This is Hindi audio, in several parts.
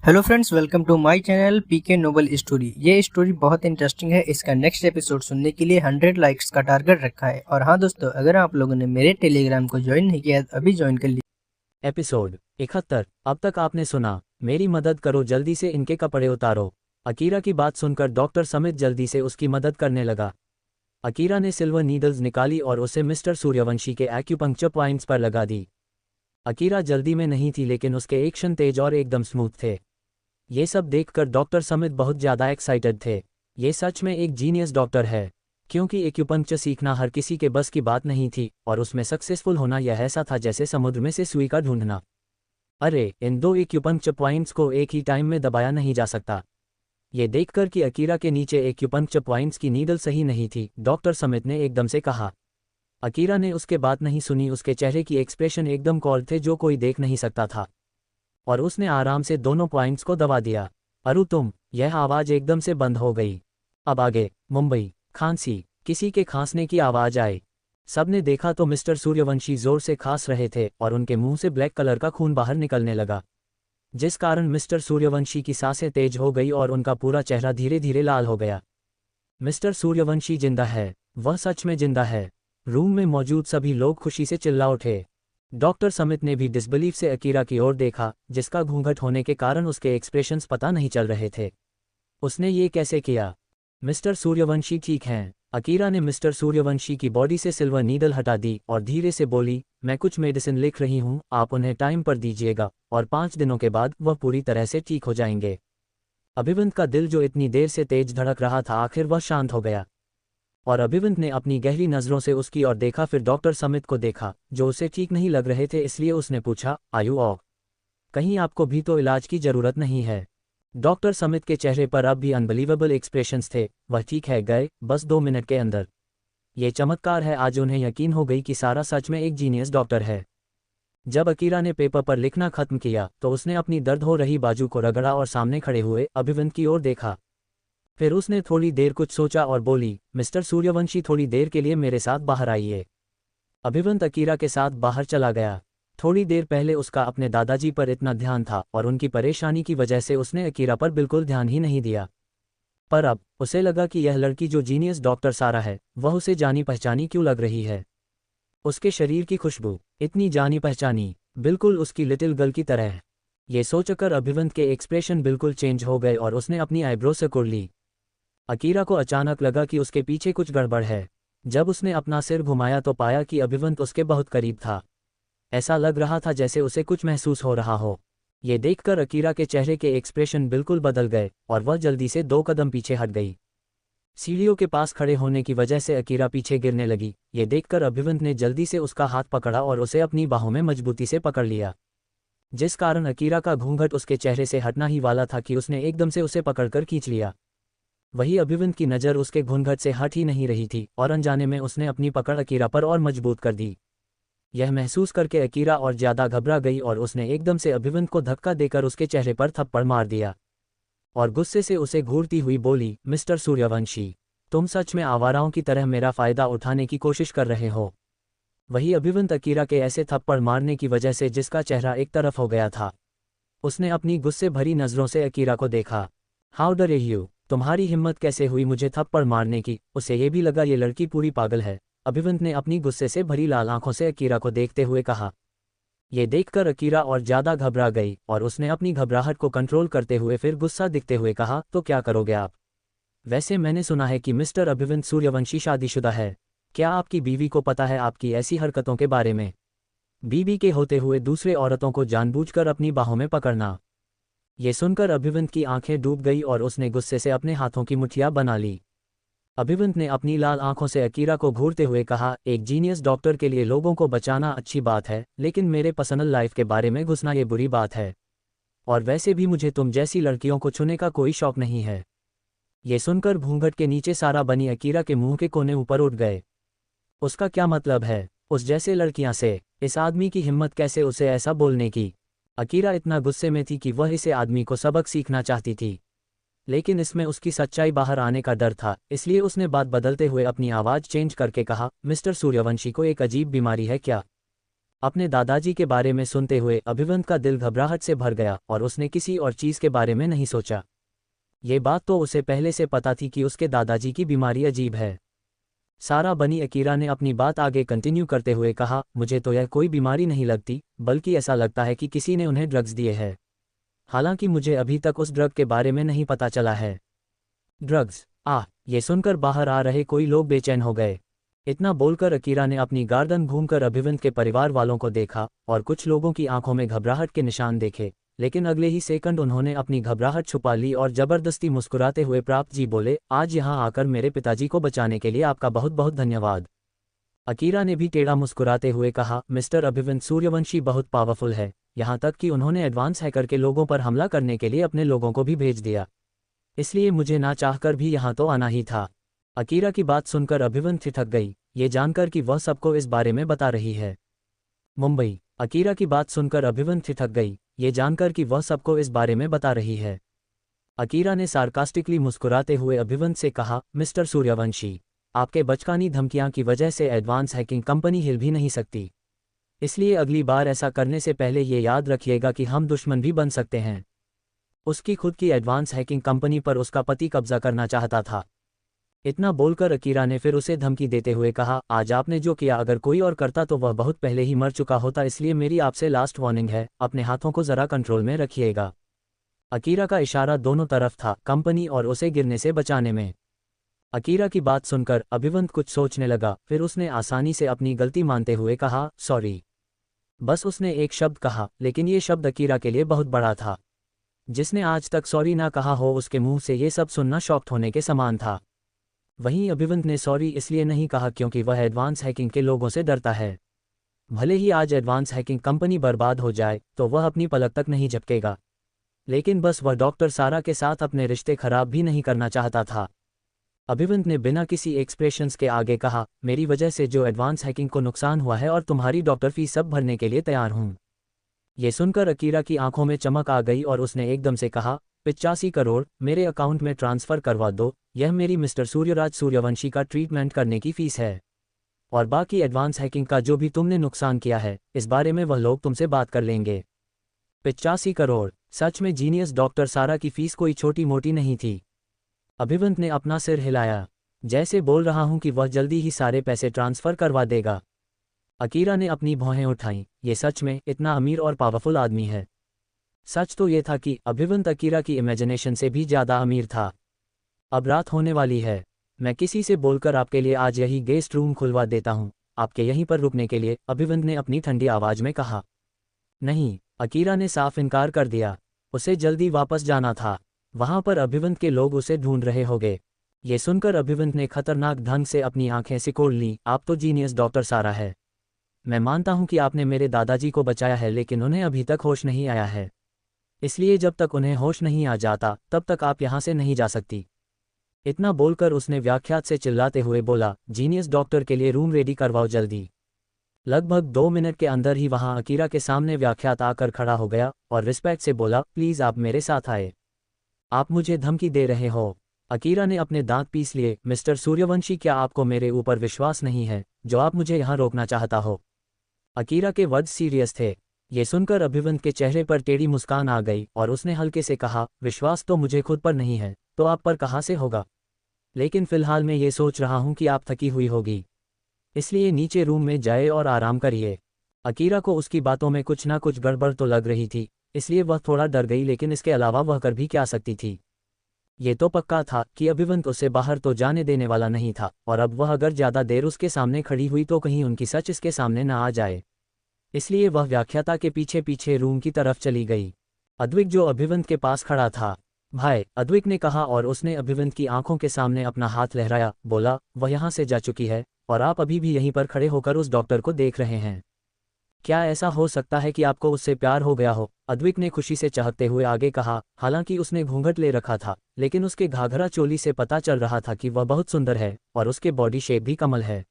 Hello friends, welcome to my channel PK noble story. ये स्टोरी बहुत इंटरेस्टिंग है। इसका नेक्स्ट एपिसोड सुनने के लिए 100 लाइक्स का टारगेट रखा है। और हाँ दोस्तों, अगर आप लोगों ने मेरे टेलीग्राम को ज्वाइन नहीं किया तो अभी ज्वाइन कर लीजिए। एपिसोड 71। अब तक आपने सुना, मेरी मदद करो, जल्दी से इनके कपड़े उतारो। अकीरा की बात सुनकर डॉक्टर समित जल्दी से उसकी मदद करने लगा। अकीरा ने सिल्वर नीडल्स निकाली और उसे मिस्टर सूर्यवंशी के एक्यूपंक्चर पॉइंट्स पर लगा दी। अकीरा जल्दी में नहीं थी, लेकिन उसके एक्शन तेज और एकदम स्मूथ थे। ये सब देखकर डॉक्टर समित बहुत ज़्यादा एक्साइटेड थे। ये सच में एक जीनियस डॉक्टर है, क्योंकि एक्यूपंक्चर सीखना हर किसी के बस की बात नहीं थी, और उसमें सक्सेसफुल होना यह ऐसा था जैसे समुद्र में से सुई का ढूंढना। अरे, इन दो एक्यूपंक्चर पॉइंट्स को एक ही टाइम में दबाया नहीं जा सकता। ये देखकर कि अकीरा के नीचे एक्यूपंक्चर पॉइंट्स की नीडल सही नहीं थी, डॉक्टर समित ने एकदम से कहा। अकीरा ने उसके बात नहीं सुनी। उसके चेहरे की एक्सप्रेशन एकदम कोल्ड थे, जो कोई देख नहीं सकता था। और उसने आराम से दोनों पॉइंट्स को दबा दिया। अरु तुम, यह आवाज़ एकदम से बंद हो गई। अब आगे, मुंबई, खांसी, किसी के खांसने की आवाज़ आई। सबने देखा तो मिस्टर सूर्यवंशी जोर से खांस रहे थे और उनके मुंह से ब्लैक कलर का खून बाहर निकलने लगा, जिस कारण मिस्टर सूर्यवंशी की सांसें तेज हो गई और उनका पूरा चेहरा धीरे धीरे लाल हो गया। मिस्टर सूर्यवंशी जिंदा है, वह सच में जिंदा है। रूम में मौजूद सभी लोग खुशी से चिल्ला उठे। डॉक्टर समित ने भी डिसबिलीफ से अकीरा की ओर देखा, जिसका घूंघट होने के कारण उसके एक्सप्रेशंस पता नहीं चल रहे थे। उसने ये कैसे किया? मिस्टर सूर्यवंशी ठीक हैं। अकीरा ने मिस्टर सूर्यवंशी की बॉडी से सिल्वर नीडल हटा दी और धीरे से बोली, मैं कुछ मेडिसिन लिख रही हूँ, आप उन्हें टाइम पर दीजिएगा और 5 दिनों के बाद वह पूरी तरह से ठीक हो जाएंगे। अभिवंत का दिल जो इतनी देर से तेज धड़क रहा था, आखिर वह शांत हो गया। और अभिवंत ने अपनी गहरी नज़रों से उसकी ओर देखा, फिर डॉक्टर समित को देखा, जो उसे ठीक नहीं लग रहे थे, इसलिए उसने पूछा, आयु और कहीं आपको भी तो इलाज की ज़रूरत नहीं है? डॉक्टर समित के चेहरे पर अब भी अनबिलीवेबल एक्सप्रेशंस थे। वह ठीक है गए, बस 2 मिनट के अंदर। ये चमत्कार है। आज उन्हें यकीन हो गई कि सारा सच में एक जीनियस डॉक्टर है। जब अकीरा ने पेपर पर लिखना खत्म किया तो उसने अपनी दर्द हो रही बाजू को रगड़ा और सामने खड़े हुए अभिवंत की ओर देखा। फिर उसने थोड़ी देर कुछ सोचा और बोली, मिस्टर सूर्यवंशी, थोड़ी देर के लिए मेरे साथ बाहर आइए। अभिवंत अकीरा के साथ बाहर चला गया। थोड़ी देर पहले उसका अपने दादाजी पर इतना ध्यान था और उनकी परेशानी की वजह से उसने अकीरा पर बिल्कुल ध्यान ही नहीं दिया। पर अब उसे लगा कि यह लड़की जो जीनियस डॉक्टर सारा है, वह उसे जानी पहचानी क्यों लग रही है। उसके शरीर की खुशबू इतनी जानी पहचानी, बिल्कुल उसकी लिटिल गर्ल की तरह। ये सोचकर अभिवंत के एक्सप्रेशन बिल्कुल चेंज हो गए और उसने अपनी आईब्रो सिकुड़ ली। अकीरा को अचानक लगा कि उसके पीछे कुछ गड़बड़ है। जब उसने अपना सिर घुमाया तो पाया कि अभिवंत उसके बहुत करीब था। ऐसा लग रहा था जैसे उसे कुछ महसूस हो रहा हो। ये देखकर अकीरा के चेहरे के एक्सप्रेशन बिल्कुल बदल गए और वह जल्दी से 2 कदम पीछे हट गई। सीढ़ियों के पास खड़े होने की वजह से अकीरा पीछे गिरने लगी। ये देखकर अभिवंत ने जल्दी से उसका हाथ पकड़ा और उसे अपनी बाहों में मजबूती से पकड़ लिया, जिस कारण अकीरा का घूंघट उसके चेहरे से हटना ही वाला था कि उसने एकदम से उसे पकड़कर खींच लिया। वही अभिवंत की नज़र उसके घूंघट से हट ही नहीं रही थी और अनजाने में उसने अपनी पकड़ अकीरा पर और मजबूत कर दी। यह महसूस करके अकीरा और ज़्यादा घबरा गई और उसने एकदम से अभिवंत को धक्का देकर उसके चेहरे पर थप्पड़ मार दिया और गुस्से से उसे घूरती हुई बोली, मिस्टर सूर्यवंशी, तुम सच में आवाराओं की तरह मेरा फ़ायदा उठाने की कोशिश कर रहे हो। वही अभिवंत अकीरा के ऐसे थप्पड़ मारने की वजह से जिसका चेहरा एक तरफ हो गया था। उसने अपनी गुस्से भरी नज़रों से अकीरा को देखा। हाउ डरे यू, तुम्हारी हिम्मत कैसे हुई मुझे थप्पड़ मारने की? उसे ये भी लगा ये लड़की पूरी पागल है। अभिवंत ने अपनी गुस्से से भरी लाल आंखों से अकीरा को देखते हुए कहा। ये देखकर अकीरा और ज़्यादा घबरा गई और उसने अपनी घबराहट को कंट्रोल करते हुए फिर गुस्सा दिखते हुए कहा, तो क्या करोगे आप? वैसे मैंने सुना है कि मिस्टर अभिवंत सूर्यवंशी शादीशुदा है। क्या आपकी बीवी को पता है आपकी ऐसी हरकतों के बारे में? बीवी के होते हुए दूसरे औरतों को जानबूझकर अपनी बाहों में पकड़ना। ये सुनकर अभिवंत की आंखें डूब गई और उसने गुस्से से अपने हाथों की मुठ्ठियां बना ली। अभिवंत ने अपनी लाल आंखों से अकीरा को घूरते हुए कहा, एक जीनियस डॉक्टर के लिए लोगों को बचाना अच्छी बात है, लेकिन मेरे पर्सनल लाइफ के बारे में घुसना ये बुरी बात है। और वैसे भी मुझे तुम जैसी लड़कियों को छूने का कोई शौक नहीं है। ये सुनकर घूंघट के नीचे सारा बनी अकीरा के मुंह के कोने ऊपर उठ गए। उसका क्या मतलब है? उस जैसे लड़कियां से इस आदमी की हिम्मत कैसे उसे ऐसा बोलने की? अकीरा इतना गुस्से में थी कि वह इसे आदमी को सबक सीखना चाहती थी, लेकिन इसमें उसकी सच्चाई बाहर आने का डर था, इसलिए उसने बात बदलते हुए अपनी आवाज़ चेंज करके कहा, मिस्टर सूर्यवंशी को एक अजीब बीमारी है क्या? अपने दादाजी के बारे में सुनते हुए अभिवंत का दिल घबराहट से भर गया और उसने किसी और चीज़ के बारे में नहीं सोचा। ये बात तो उसे पहले से पता थी कि उसके दादाजी की बीमारी अजीब है। सारा बनी अकीरा ने अपनी बात आगे कंटिन्यू करते हुए कहा, मुझे तो यह कोई बीमारी नहीं लगती, बल्कि ऐसा लगता है कि किसी ने उन्हें ड्रग्स दिए हैं। हालांकि मुझे अभी तक उस ड्रग के बारे में नहीं पता चला है। ड्रग्स? ये सुनकर बाहर आ रहे कोई लोग बेचैन हो गए। इतना बोलकर अकीरा ने अपनी गर्दन घूमकर अभिवंत के परिवार वालों को देखा और कुछ लोगों की आंखों में घबराहट के निशान देखे, लेकिन अगले ही सेकंड उन्होंने अपनी घबराहट छुपा ली और जबरदस्ती मुस्कुराते हुए प्राप्त जी बोले, आज यहाँ आकर मेरे पिताजी को बचाने के लिए आपका बहुत बहुत धन्यवाद। अकीरा ने भी टेढ़ा मुस्कुराते हुए कहा, मिस्टर अभिवंत सूर्यवंशी बहुत पावरफुल है, यहाँ तक कि उन्होंने एडवांस हैकर के लोगों पर हमला करने के लिए अपने लोगों को भी भेज दिया, इसलिए मुझे ना चाहकर भी यहाँ तो आना ही था। अकीरा की बात सुनकर अभिवंत ठिठक गई, ये जानकर कि वह सबको इस बारे में बता रही है। मुंबई। अकीरा की बात सुनकर अभिवंत ठिठक गई, ये जानकर कि वह सबको इस बारे में बता रही है। अकीरा ने सार्कास्टिकली मुस्कुराते हुए अभिवंत से कहा, मिस्टर सूर्यवंशी, आपके बचकानी धमकियां की वजह से एडवांस हैकिंग कंपनी हिल भी नहीं सकती, इसलिए अगली बार ऐसा करने से पहले ये याद रखिएगा कि हम दुश्मन भी बन सकते हैं। उसकी खुद की एडवांस हैकिंग कंपनी पर उसका पति कब्जा करना चाहता था। इतना बोलकर अकीरा ने फिर उसे धमकी देते हुए कहा, आज आपने जो किया अगर कोई और करता तो वह बहुत पहले ही मर चुका होता, इसलिए मेरी आपसे लास्ट वार्निंग है, अपने हाथों को जरा कंट्रोल में रखिएगा। अकीरा का इशारा दोनों तरफ था, कंपनी और उसे गिरने से बचाने में। अकीरा की बात सुनकर अभिवंत कुछ सोचने लगा, फिर उसने आसानी से अपनी गलती मानते हुए कहा, सॉरी। बस उसने एक शब्द कहा, लेकिन ये शब्द अकीरा के लिए बहुत बड़ा था। जिसने आज तक सॉरी ना कहा हो उसके मुंह से ये सब सुनना शॉक्ड होने के समान था। वहीं अभिवंत ने सॉरी इसलिए नहीं कहा क्योंकि वह एडवांस हैकिंग के लोगों से डरता है। भले ही आज एडवांस हैकिंग कंपनी बर्बाद हो जाए तो वह अपनी पलक तक नहीं झपकेगा, लेकिन बस वह डॉक्टर सारा के साथ अपने रिश्ते खराब भी नहीं करना चाहता था। अभिवंत ने बिना किसी एक्सप्रेशंस के आगे कहा, मेरी वजह से जो एडवांस हैकिंग को नुकसान हुआ है और तुम्हारी डॉक्टर फीस सब भरने के लिए तैयार हूँ। ये सुनकर अकीरा की आंखों में चमक आ गई और उसने एकदम से कहा, 85 करोड़ मेरे अकाउंट में ट्रांसफ़र करवा दो, यह मेरी मिस्टर सूर्यराज सूर्यवंशी का ट्रीटमेंट करने की फ़ीस है, और बाकी एडवांस हैकिंग का जो भी तुमने नुकसान किया है इस बारे में वह लोग तुमसे बात कर लेंगे। 85 करोड़? सच में जीनियस डॉक्टर सारा की फ़ीस कोई छोटी मोटी नहीं थी। अभिवंत ने अपना सिर हिलाया, जैसे बोल रहा हूं कि वह जल्दी ही सारे पैसे ट्रांसफ़र करवा देगा। अकीरा ने अपनी भौहें उठाईं, ये सच में इतना अमीर और पावरफुल आदमी है। सच तो ये था कि अभिवंत अकीरा की इमेजिनेशन से भी ज़्यादा अमीर था। अब रात होने वाली है, मैं किसी से बोलकर आपके लिए आज यही गेस्ट रूम खुलवा देता हूँ, आपके यहीं पर रुकने के लिए, अभिवंत ने अपनी ठंडी आवाज़ में कहा। नहीं, अकीरा ने साफ इनकार कर दिया, उसे जल्दी वापस जाना था, वहाँ पर अभिवंत के लोग उसे ढूंढ रहे होंगे। ये सुनकर अभिवंत ने खतरनाक ढंग से अपनी आंखें सिकोड़ लीं, आप तो जीनियस डॉक्टर सारा है। मैं मानता हूं कि आपने मेरे दादाजी को बचाया है, लेकिन उन्हें अभी तक होश नहीं आया है, इसलिए जब तक उन्हें होश नहीं आ जाता तब तक आप यहां से नहीं जा सकती। इतना बोलकर उसने व्याख्यात से चिल्लाते हुए बोला, जीनियस डॉक्टर के लिए रूम रेडी करवाओ जल्दी। लगभग 2 मिनट के अंदर ही वहां अकीरा के सामने व्याख्यात आकर खड़ा हो गया और रिस्पेक्ट से बोला, प्लीज़ आप मेरे साथ आए, आप मुझे धमकी दे रहे हो। अकीरा ने अपने दांत पीस लिए, मिस्टर सूर्यवंशी, क्या आपको मेरे ऊपर विश्वास नहीं है जो आप मुझे यहाँ रोकना चाहता हो? अकीरा के वर्ड सीरियस थे। ये सुनकर अभिवंत के चेहरे पर टेढ़ी मुस्कान आ गई और उसने हल्के से कहा, विश्वास तो मुझे खुद पर नहीं है तो आप पर कहाँ से होगा, लेकिन फिलहाल मैं ये सोच रहा हूँ कि आप थकी हुई होगी, इसलिए नीचे रूम में जाए और आराम करिए। अकीरा को उसकी बातों में कुछ ना कुछ गड़बड़ तो लग रही थी, इसलिए वह थोड़ा डर गई, लेकिन इसके अलावा वह कर भी क्या सकती थी। ये तो पक्का था कि अभिवंत उसे बाहर तो जाने देने वाला नहीं था, और अब वह अगर ज़्यादा देर उसके सामने खड़ी हुई तो कहीं उनकी सच इसके सामने न आ जाए, इसलिए वह व्याख्याता के पीछे पीछे रूम की तरफ चली गई। अद्विक जो अभिवंत के पास खड़ा था, भाई, अद्विक ने कहा और उसने अभिवंत की आंखों के सामने अपना हाथ लहराया, बोला, वह यहाँ से जा चुकी है और आप अभी भी यहीं पर खड़े होकर उस डॉक्टर को देख रहे हैं। क्या ऐसा हो सकता है कि आपको उससे प्यार हो गया हो? अद्विक ने खुशी से चहकते हुए आगे कहा। हालांकि उसने घूंघट ले रखा था, लेकिन उसके घाघरा चोली से पता चल रहा था कि वह बहुत सुंदर है और उसके बॉडी शेप भी कमल है।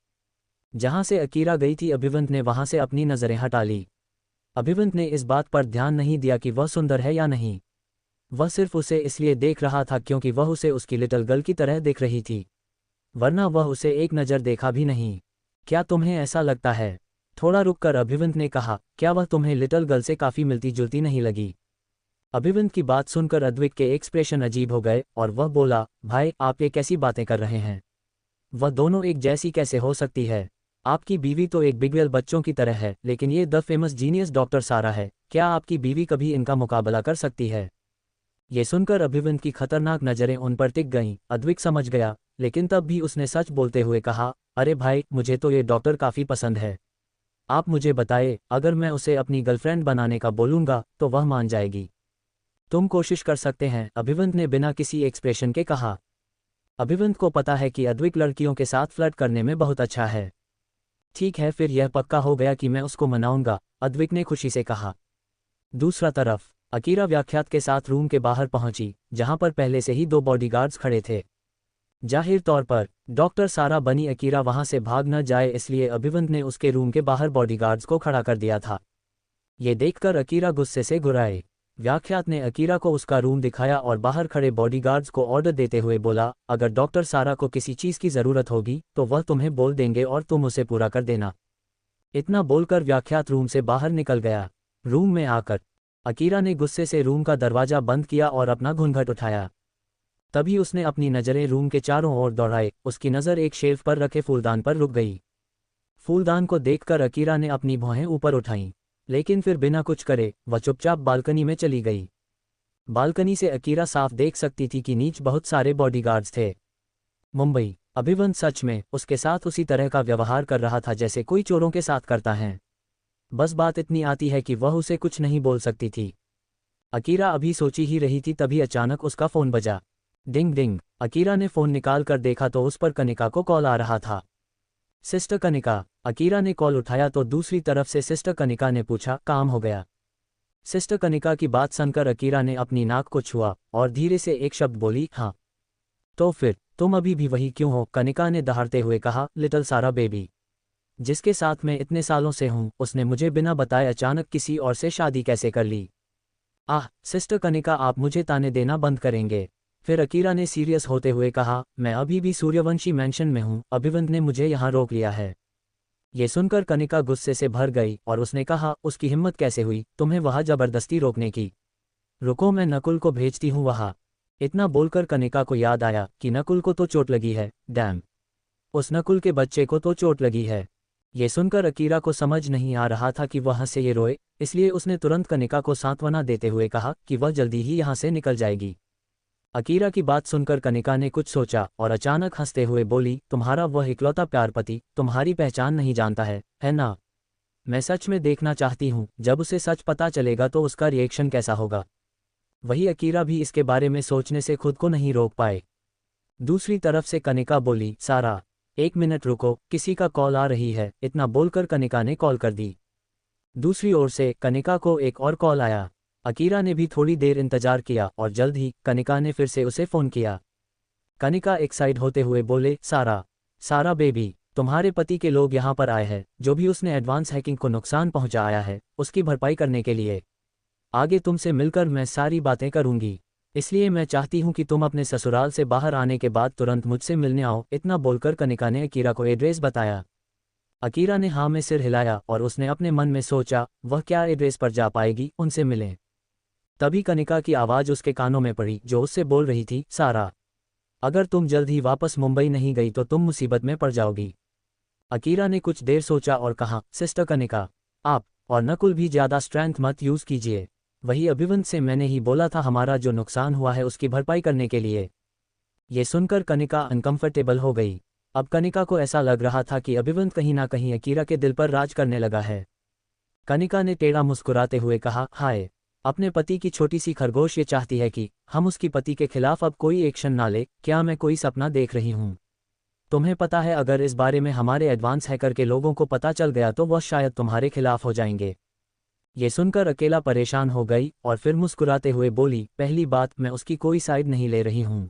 जहां से अकीरा गई थी अभिवंत ने वहां से अपनी नज़रें हटा ली। अभिवंत ने इस बात पर ध्यान नहीं दिया कि वह सुंदर है या नहीं, वह सिर्फ उसे इसलिए देख रहा था क्योंकि वह उसे उसकी लिटिल गर्ल की तरह देख रही थी, वरना वह उसे एक नज़र देखा भी नहीं। क्या तुम्हें ऐसा लगता है थोड़ा रुककर अभिवंत ने कहा, क्या वह तुम्हें लिटिल गर्ल से काफ़ी मिलती जुलती नहीं लगी? अभिवंत की बात सुनकर अद्विक के एक्सप्रेशन अजीब हो गए और वह बोला, भाई आप ये कैसी बातें कर रहे हैं? वह दोनों एक जैसी कैसे हो सकती है? आपकी बीवी तो एक बिगवेल बच्चों की तरह है, लेकिन ये द फेमस जीनियस डॉक्टर सारा है। क्या आपकी बीवी कभी इनका मुकाबला कर सकती है? ये सुनकर अभिवंत की खतरनाक नज़रें उन पर टिक गईं। अद्विक समझ गया, लेकिन तब भी उसने सच बोलते हुए कहा, अरे भाई, मुझे तो ये डॉक्टर काफ़ी पसंद है। आप मुझे बताए, अगर मैं उसे अपनी गर्लफ्रेंड बनाने का बोलूँगा तो वह मान जाएगी? तुम कोशिश कर सकते हैं, अभिवंत ने बिना किसी एक्सप्रेशन के कहा। अभिवंत को पता है कि अद्विक लड़कियों के साथ फ्लर्ट करने में बहुत अच्छा है। ठीक है, फिर यह पक्का हो गया कि मैं उसको मनाऊंगा, अद्विक ने खुशी से कहा। दूसरा तरफ अकीरा व्याख्यात के साथ रूम के बाहर पहुंची, जहां पर पहले से ही 2 बॉडीगार्ड्स खड़े थे। जाहिर तौर पर डॉक्टर सारा बनी अकीरा वहां से भाग न जाए, इसलिए अभिवंत ने उसके रूम के बाहर बॉडीगार्ड्स को खड़ा कर दिया था। ये देखकर अकीरा गुस्से से घुराए। व्याख्यात ने अकीरा को उसका रूम दिखाया और बाहर खड़े बॉडीगार्ड्स को ऑर्डर देते हुए बोला, अगर डॉक्टर सारा को किसी चीज़ की ज़रूरत होगी तो वह तुम्हें बोल देंगे और तुम उसे पूरा कर देना। इतना बोलकर व्याख्यात रूम से बाहर निकल गया। रूम में आकर अकीरा ने गुस्से से रूम का दरवाज़ा बंद किया और अपना घूंघट उठाया। तभी उसने अपनी नज़रें रूम के चारों ओर दौड़ाए। उसकी नज़र एक शेल्फ पर रखे फूलदान पर रुक गई। फूलदान को देखकर अकीरा ने अपनी भौहें ऊपर उठाईं, लेकिन फिर बिना कुछ करे वह चुपचाप बालकनी में चली गई। बालकनी से अकीरा साफ देख सकती थी कि नीचे बहुत सारे बॉडीगार्ड्स थे। मुंबई अभिवंत सच में उसके साथ उसी तरह का व्यवहार कर रहा था जैसे कोई चोरों के साथ करता है। बस बात इतनी आती है कि वह उसे कुछ नहीं बोल सकती थी। अकीरा अभी सोची ही रही थी, तभी अचानक उसका फ़ोन बजा। डिंग डिंग। अकीरा ने फ़ोन निकाल कर देखा तो उस पर कनिका को कॉल आ रहा था। सिस्टर कनिका। अकीरा ने कॉल उठाया तो दूसरी तरफ से सिस्टर कनिका ने पूछा, काम हो गया? सिस्टर कनिका की बात सुनकर अकीरा ने अपनी नाक को छुआ और धीरे से एक शब्द बोली, हाँ। तो फिर तुम अभी भी वही क्यों हो? कनिका ने दहाड़ते हुए कहा, लिटिल सारा बेबी, जिसके साथ मैं इतने सालों से हूँ, उसने मुझे बिना बताए अचानक किसी और से शादी कैसे कर ली? आह सिस्टर कनिका, आप मुझे ताने देना बंद करेंगे? फिर अकीरा ने सीरियस होते हुए कहा, मैं अभी भी सूर्यवंशी मैंशन में हूँ, अभिवंत ने मुझे यहाँ रोक लिया है। ये सुनकर कनिका गुस्से से भर गई और उसने कहा, उसकी हिम्मत कैसे हुई तुम्हें वहाँ जबरदस्ती रोकने की? रुको, मैं नकुल को भेजती हूँ वहाँ। इतना बोलकर कनिका को याद आया कि नकुल को तो चोट लगी है। डैम, उस नकुल के बच्चे को तो चोट लगी है। ये सुनकर अकीरा को समझ नहीं आ रहा था कि वह हंसे ये रोए, इसलिए उसने तुरंत कनिका को सांत्वना देते हुए कहा कि वह जल्दी ही यहाँ से निकल जाएगी। अकीरा की बात सुनकर कनिका ने कुछ सोचा और अचानक हंसते हुए बोली, तुम्हारा वह इकलौता प्यार पति तुम्हारी पहचान नहीं जानता है ना? मैं सच में देखना चाहती हूँ, जब उसे सच पता चलेगा तो उसका रिएक्शन कैसा होगा। वही अकीरा भी इसके बारे में सोचने से खुद को नहीं रोक पाए। दूसरी तरफ से कनिका बोली, सारा 1 मिनट रुको, किसी का कॉल आ रही है। इतना बोलकर कनिका ने कॉल कर दी। दूसरी ओर से कनिका को एक और कॉल आया। अकीरा ने भी थोड़ी देर इंतजार किया और जल्द ही कनिका ने फिर से उसे फ़ोन किया। कनिका एक्साइट होते हुए बोले, सारा बेबी, तुम्हारे पति के लोग यहाँ पर आए हैं। जो भी उसने एडवांस हैकिंग को नुकसान पहुँचाया है उसकी भरपाई करने के लिए आगे तुमसे मिलकर मैं सारी बातें करूँगी। इसलिए मैं चाहती हूँ कि तुम अपने ससुराल से बाहर आने के बाद तुरंत मुझसे मिलने आओ। इतना बोलकर कनिका ने अकीरा को एड्रेस बताया। अकीरा ने हाँ में सिर हिलाया और उसने अपने मन में सोचा, वह क्या एड्रेस पर जा पाएगी, उनसे मिलें। तभी कनिका की आवाज़ उसके कानों में पड़ी जो उससे बोल रही थी, सारा, अगर तुम जल्द ही वापस मुंबई नहीं गई तो तुम मुसीबत में पड़ जाओगी। अकीरा ने कुछ देर सोचा और कहा, सिस्टर कनिका, आप और नकुल भी ज़्यादा स्ट्रेंथ मत यूज़ कीजिए। वही अभिवंत से मैंने ही बोला था हमारा जो नुकसान हुआ है उसकी भरपाई करने के लिए। ये सुनकर कनिका अनकंफर्टेबल हो गई। अब कनिका को ऐसा लग रहा था कि अभिवंत कहीं ना कहीं अकीरा के दिल पर राज करने लगा है। कनिका ने टेढ़ा मुस्कुराते हुए कहा, हाय, अपने पति की छोटी सी खरगोश ये चाहती है कि हम उसकी पति के खिलाफ अब कोई एक्शन ना ले। क्या मैं कोई सपना देख रही हूँ? तुम्हें पता है अगर इस बारे में हमारे एडवांस हैकर के लोगों को पता चल गया तो वह शायद तुम्हारे खिलाफ हो जाएंगे। ये सुनकर अकेला परेशान हो गई और फिर मुस्कुराते हुए बोली, पहली बात, मैं उसकी कोई साइड नहीं ले रही हूँ।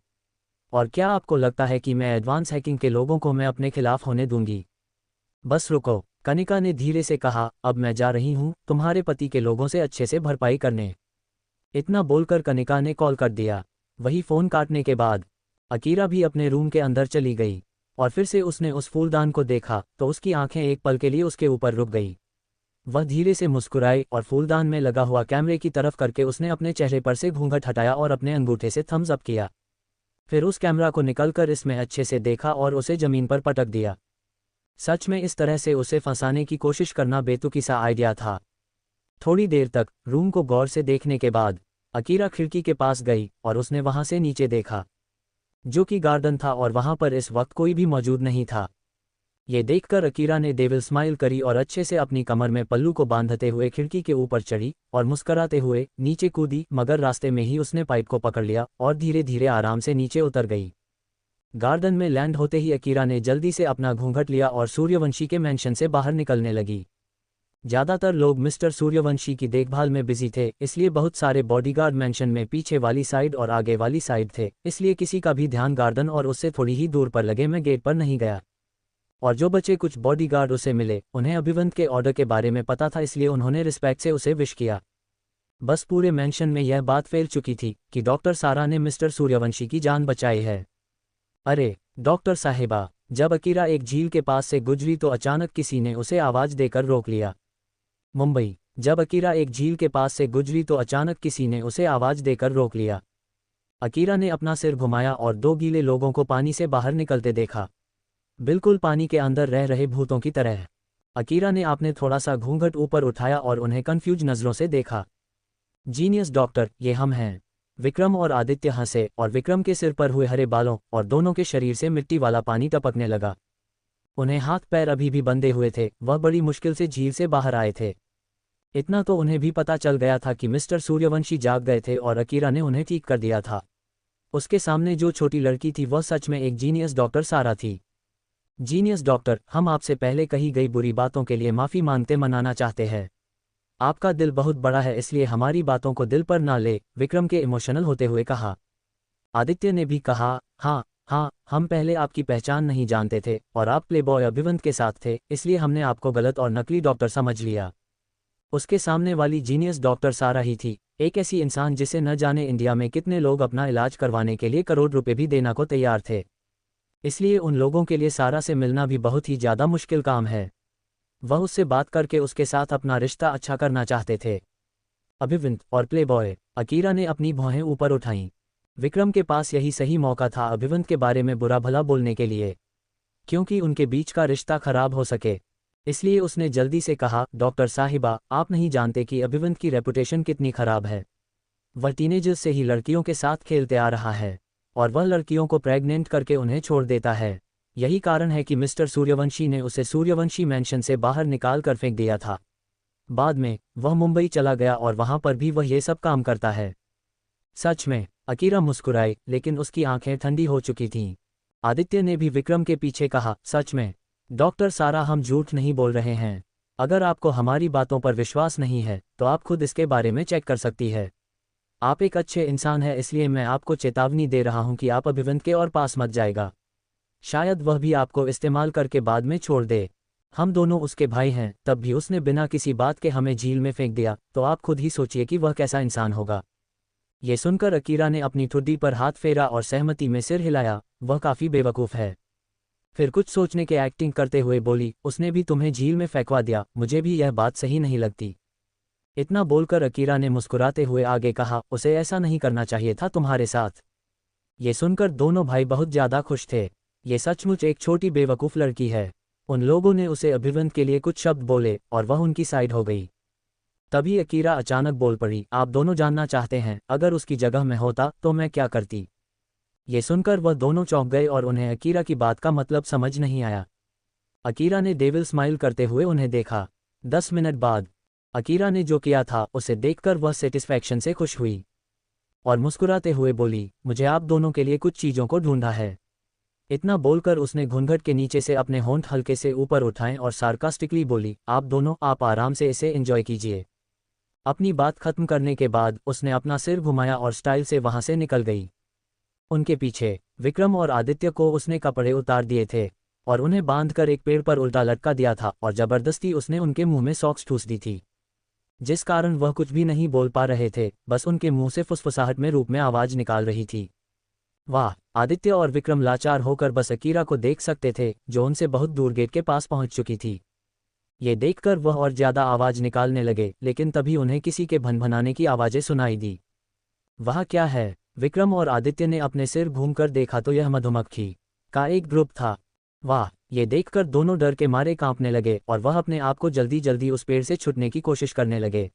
और क्या आपको लगता है कि मैं एडवांस हैकिंग के लोगों को मैं अपने खिलाफ होने दूंगी? बस रुको, कनिका ने धीरे से कहा, अब मैं जा रही हूँ तुम्हारे पति के लोगों से अच्छे से भरपाई करने। इतना बोलकर कनिका ने कॉल कर दिया। वही फ़ोन काटने के बाद अकीरा भी अपने रूम के अंदर चली गई और फिर से उसने उस फूलदान को देखा तो उसकी आंखें एक पल के लिए उसके ऊपर रुक गई। वह धीरे से मुस्कुराई और फूलदान में लगा हुआ कैमरे की तरफ करके उसने अपने चेहरे पर से घूंघट हटाया और अपने अंगूठे से थम्स अप किया। फिर उस कैमरा को निकलकर इसमें अच्छे से देखा और उसे जमीन पर पटक दिया। सच में इस तरह से उसे फंसाने की कोशिश करना बेतुकी सा आइडिया था। थोड़ी देर तक रूम को गौर से देखने के बाद अकीरा खिड़की के पास गई और उसने वहां से नीचे देखा, जो कि गार्डन था, और वहां पर इस वक्त कोई भी मौजूद नहीं था। ये देखकर अकीरा ने डेविल स्माइल करी और अच्छे से अपनी कमर में पल्लू को बांधते हुए खिड़की के ऊपर चढ़ी और मुस्कराते हुए नीचे कूदी, मगर रास्ते में ही उसने पाइप को पकड़ लिया और धीरे धीरे आराम से नीचे उतर गई। गार्डन में लैंड होते ही अकीरा ने जल्दी से अपना घूंघट लिया और सूर्यवंशी के मेंशन से बाहर निकलने लगी। ज्यादातर लोग मिस्टर सूर्यवंशी की देखभाल में बिजी थे, इसलिए बहुत सारे बॉडीगार्ड मेंशन में पीछे वाली साइड और आगे वाली साइड थे, इसलिए किसी का भी ध्यान गार्डन और उससे थोड़ी ही दूर पर लगे में गेट पर नहीं गया। और जो बचे कुछ बॉडीगार्ड उसे मिले, उन्हें अभिवंत के ऑर्डर के बारे में पता था, इसलिए उन्होंने रिस्पेक्ट से उसे विश किया। बस पूरे मेंशन में यह बात फैल चुकी थी कि डॉक्टर सारा ने मिस्टर सूर्यवंशी की जान बचाई है। अरे डॉक्टर साहिबा! जब अकीरा एक झील के पास से गुजरी तो अचानक किसी ने उसे आवाज देकर रोक लिया। मुंबई। जब अकीरा एक झील के पास से गुजरी तो अचानक किसी ने उसे आवाज देकर रोक लिया। अकीरा ने अपना सिर घुमाया और दो गीले लोगों को पानी से बाहर निकलते देखा, बिल्कुल पानी के अंदर रह रहे भूतों की तरह। अकीरा ने आपने थोड़ा सा घूंघट ऊपर उठाया और उन्हें कंफ्यूज नजरों से देखा। जीनियस डॉक्टर, ये हम हैं। विक्रम और आदित्य हंसे और विक्रम के सिर पर हुए हरे बालों और दोनों के शरीर से मिट्टी वाला पानी टपकने लगा। उन्हें हाथ पैर अभी भी बंधे हुए थे, वह बड़ी मुश्किल से झील से बाहर आए थे। इतना तो उन्हें भी पता चल गया था कि मिस्टर सूर्यवंशी जाग गए थे और अकीरा ने उन्हें ठीक कर दिया था। उसके सामने जो छोटी लड़की थी वह सच में एक जीनियस डॉक्टर सारा थी। जीनियस डॉक्टर, हम आपसे पहले कही गई बुरी बातों के लिए माफ़ी मांगते मनाना चाहते हैं। आपका दिल बहुत बड़ा है, इसलिए हमारी बातों को दिल पर ना ले, विक्रम के इमोशनल होते हुए कहा। आदित्य ने भी कहा, हाँ हाँ, हम पहले आपकी पहचान नहीं जानते थे और आप प्लेबॉय अभिवंत के साथ थे, इसलिए हमने आपको गलत और नकली डॉक्टर समझ लिया। उसके सामने वाली जीनियस डॉक्टर सारा ही थी, एक ऐसी इंसान जिसे न जाने इंडिया में कितने लोग अपना इलाज करवाने के लिए करोड़ रुपए भी देना को तैयार थे। इसलिए उन लोगों के लिए सारा से मिलना भी बहुत ही ज़्यादा मुश्किल काम है। वह उससे बात करके उसके साथ अपना रिश्ता अच्छा करना चाहते थे। अभिवंत और प्लेबॉय। अकीरा ने अपनी भौहें ऊपर उठाईं। विक्रम के पास यही सही मौका था अभिवंत के बारे में बुरा भला बोलने के लिए, क्योंकि उनके बीच का रिश्ता खराब हो सके। इसलिए उसने जल्दी से कहा, डॉक्टर साहिबा, आप नहीं जानते कि अभिवंत की रेपुटेशन कितनी खराब है। वह टीनेजर्स से ही लड़कियों के साथ खेलते आ रहा है और वह लड़कियों को प्रेग्नेंट करके उन्हें छोड़ देता है। यही कारण है कि मिस्टर सूर्यवंशी ने उसे सूर्यवंशी मैंशन से बाहर निकाल कर फेंक दिया था। बाद में वह मुंबई चला गया और वहां पर भी वह ये सब काम करता है। सच में? अकीरा मुस्कुराई, लेकिन उसकी आंखें ठंडी हो चुकी थीं। आदित्य ने भी विक्रम के पीछे कहा, सच में डॉक्टर सारा, हम झूठ नहीं बोल रहे हैं। अगर आपको हमारी बातों पर विश्वास नहीं है तो आप खुद इसके बारे में चेक कर सकती है। आप एक अच्छे इंसान हैं, इसलिए मैं आपको चेतावनी दे रहा हूं कि आप अभिवंत के और पास मत जाएगा। शायद वह भी आपको इस्तेमाल करके बाद में छोड़ दे। हम दोनों उसके भाई हैं, तब भी उसने बिना किसी बात के हमें झील में फेंक दिया, तो आप खुद ही सोचिए कि वह कैसा इंसान होगा। ये सुनकर अकीरा ने अपनी ठुड्डी पर हाथ फेरा और सहमति में सिर हिलाया। वह काफ़ी बेवकूफ़ है। फिर कुछ सोचने के एक्टिंग करते हुए बोली, उसने भी तुम्हें झील में फेंकवा दिया, मुझे भी यह बात सही नहीं लगती। इतना बोलकर अकीरा ने मुस्कुराते हुए आगे कहा, उसे ऐसा नहीं करना चाहिए था तुम्हारे साथ। ये सुनकर दोनों भाई बहुत ज़्यादा खुश थे। ये सचमुच एक छोटी बेवकूफ़ लड़की है। उन लोगों ने उसे अभिवंत के लिए कुछ शब्द बोले और वह उनकी साइड हो गई। तभी अकीरा अचानक बोल पड़ी, आप दोनों जानना चाहते हैं, अगर उसकी जगह में होता तो मैं क्या करती। ये सुनकर वह दोनों चौंक गए और उन्हें अकीरा की बात का मतलब समझ नहीं आया। अकीरा ने डेविल स्माइल करते हुए उन्हें देखा। 10 मिनट बाद अकीरा ने जो किया था उसे देखकर वह सेटिस्फैक्शन से खुश हुई और मुस्कुराते हुए बोली, मुझे आप दोनों के लिए कुछ चीज़ों को ढूंढा है। इतना बोलकर उसने घूंघट के नीचे से अपने होंठ हल्के से ऊपर उठाएं और सार्कास्टिकली बोली, आप दोनों, आप आराम से इसे एंजॉय कीजिए। अपनी बात खत्म करने के बाद उसने अपना सिर घुमाया और स्टाइल से वहां से निकल गई। उनके पीछे विक्रम और आदित्य को उसने कपड़े उतार दिए थे और उन्हें बांधकर एक पेड़ पर उल्टा लटका दिया था और जबरदस्ती उसने उनके मुंह में सॉक्स ठूस दी थी, जिस कारण वह कुछ भी नहीं बोल पा रहे थे, बस उनके मुंह से फुसफुसाहट में रूप में आवाज निकाल रही थी। वाह, आदित्य और विक्रम लाचार होकर बस अकीरा को देख सकते थे, जो उनसे बहुत दूर गेट के पास पहुंच चुकी थी। ये देखकर वह और ज्यादा आवाज निकालने लगे, लेकिन तभी उन्हें किसी के भनभनाने की आवाजें सुनाई दी। वह क्या है? विक्रम और आदित्य ने अपने सिर घूमकर देखा तो यह मधुमक्खी का एक ग्रुप था। वाह, ये देखकर दोनों डर के मारे कांपने लगे और वह अपने आप को जल्दी जल्दी उस पेड़ से छुटने की कोशिश करने लगे।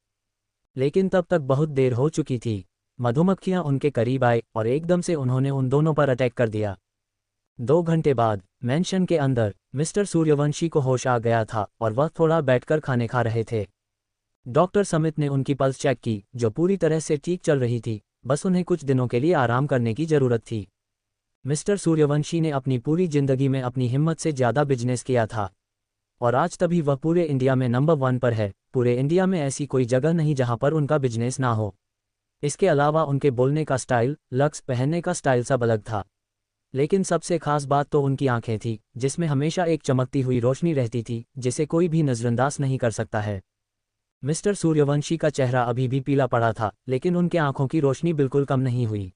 लेकिन तब तक बहुत देर हो चुकी थी। मधुमक्खियां उनके करीब आए और एकदम से उन्होंने उन दोनों पर अटैक कर दिया। 2 घंटे बाद मैंशन के अंदर मिस्टर सूर्यवंशी को होश आ गया था और वह थोड़ा बैठकर खाने खा रहे थे। डॉक्टर समित ने उनकी पल्स चेक की, जो पूरी तरह से ठीक चल रही थी, बस उन्हें कुछ दिनों के लिए आराम करने की जरूरत थी। मिस्टर सूर्यवंशी ने अपनी पूरी जिंदगी में अपनी हिम्मत से ज़्यादा बिजनेस किया था और आज तभी वह पूरे इंडिया में नंबर 1 पर है। पूरे इंडिया में ऐसी कोई जगह नहीं जहां पर उनका बिजनेस ना हो। इसके अलावा उनके बोलने का स्टाइल, लक्स, पहनने का स्टाइल सब अलग था। लेकिन सबसे खास बात तो उनकी आंखें थी, जिसमें हमेशा एक चमकती हुई रोशनी रहती थी, जिसे कोई भी नज़रअंदाज नहीं कर सकता है। मिस्टर सूर्यवंशी का चेहरा अभी भी पीला पड़ा था, लेकिन उनके आंखों की रोशनी बिल्कुल कम नहीं हुई।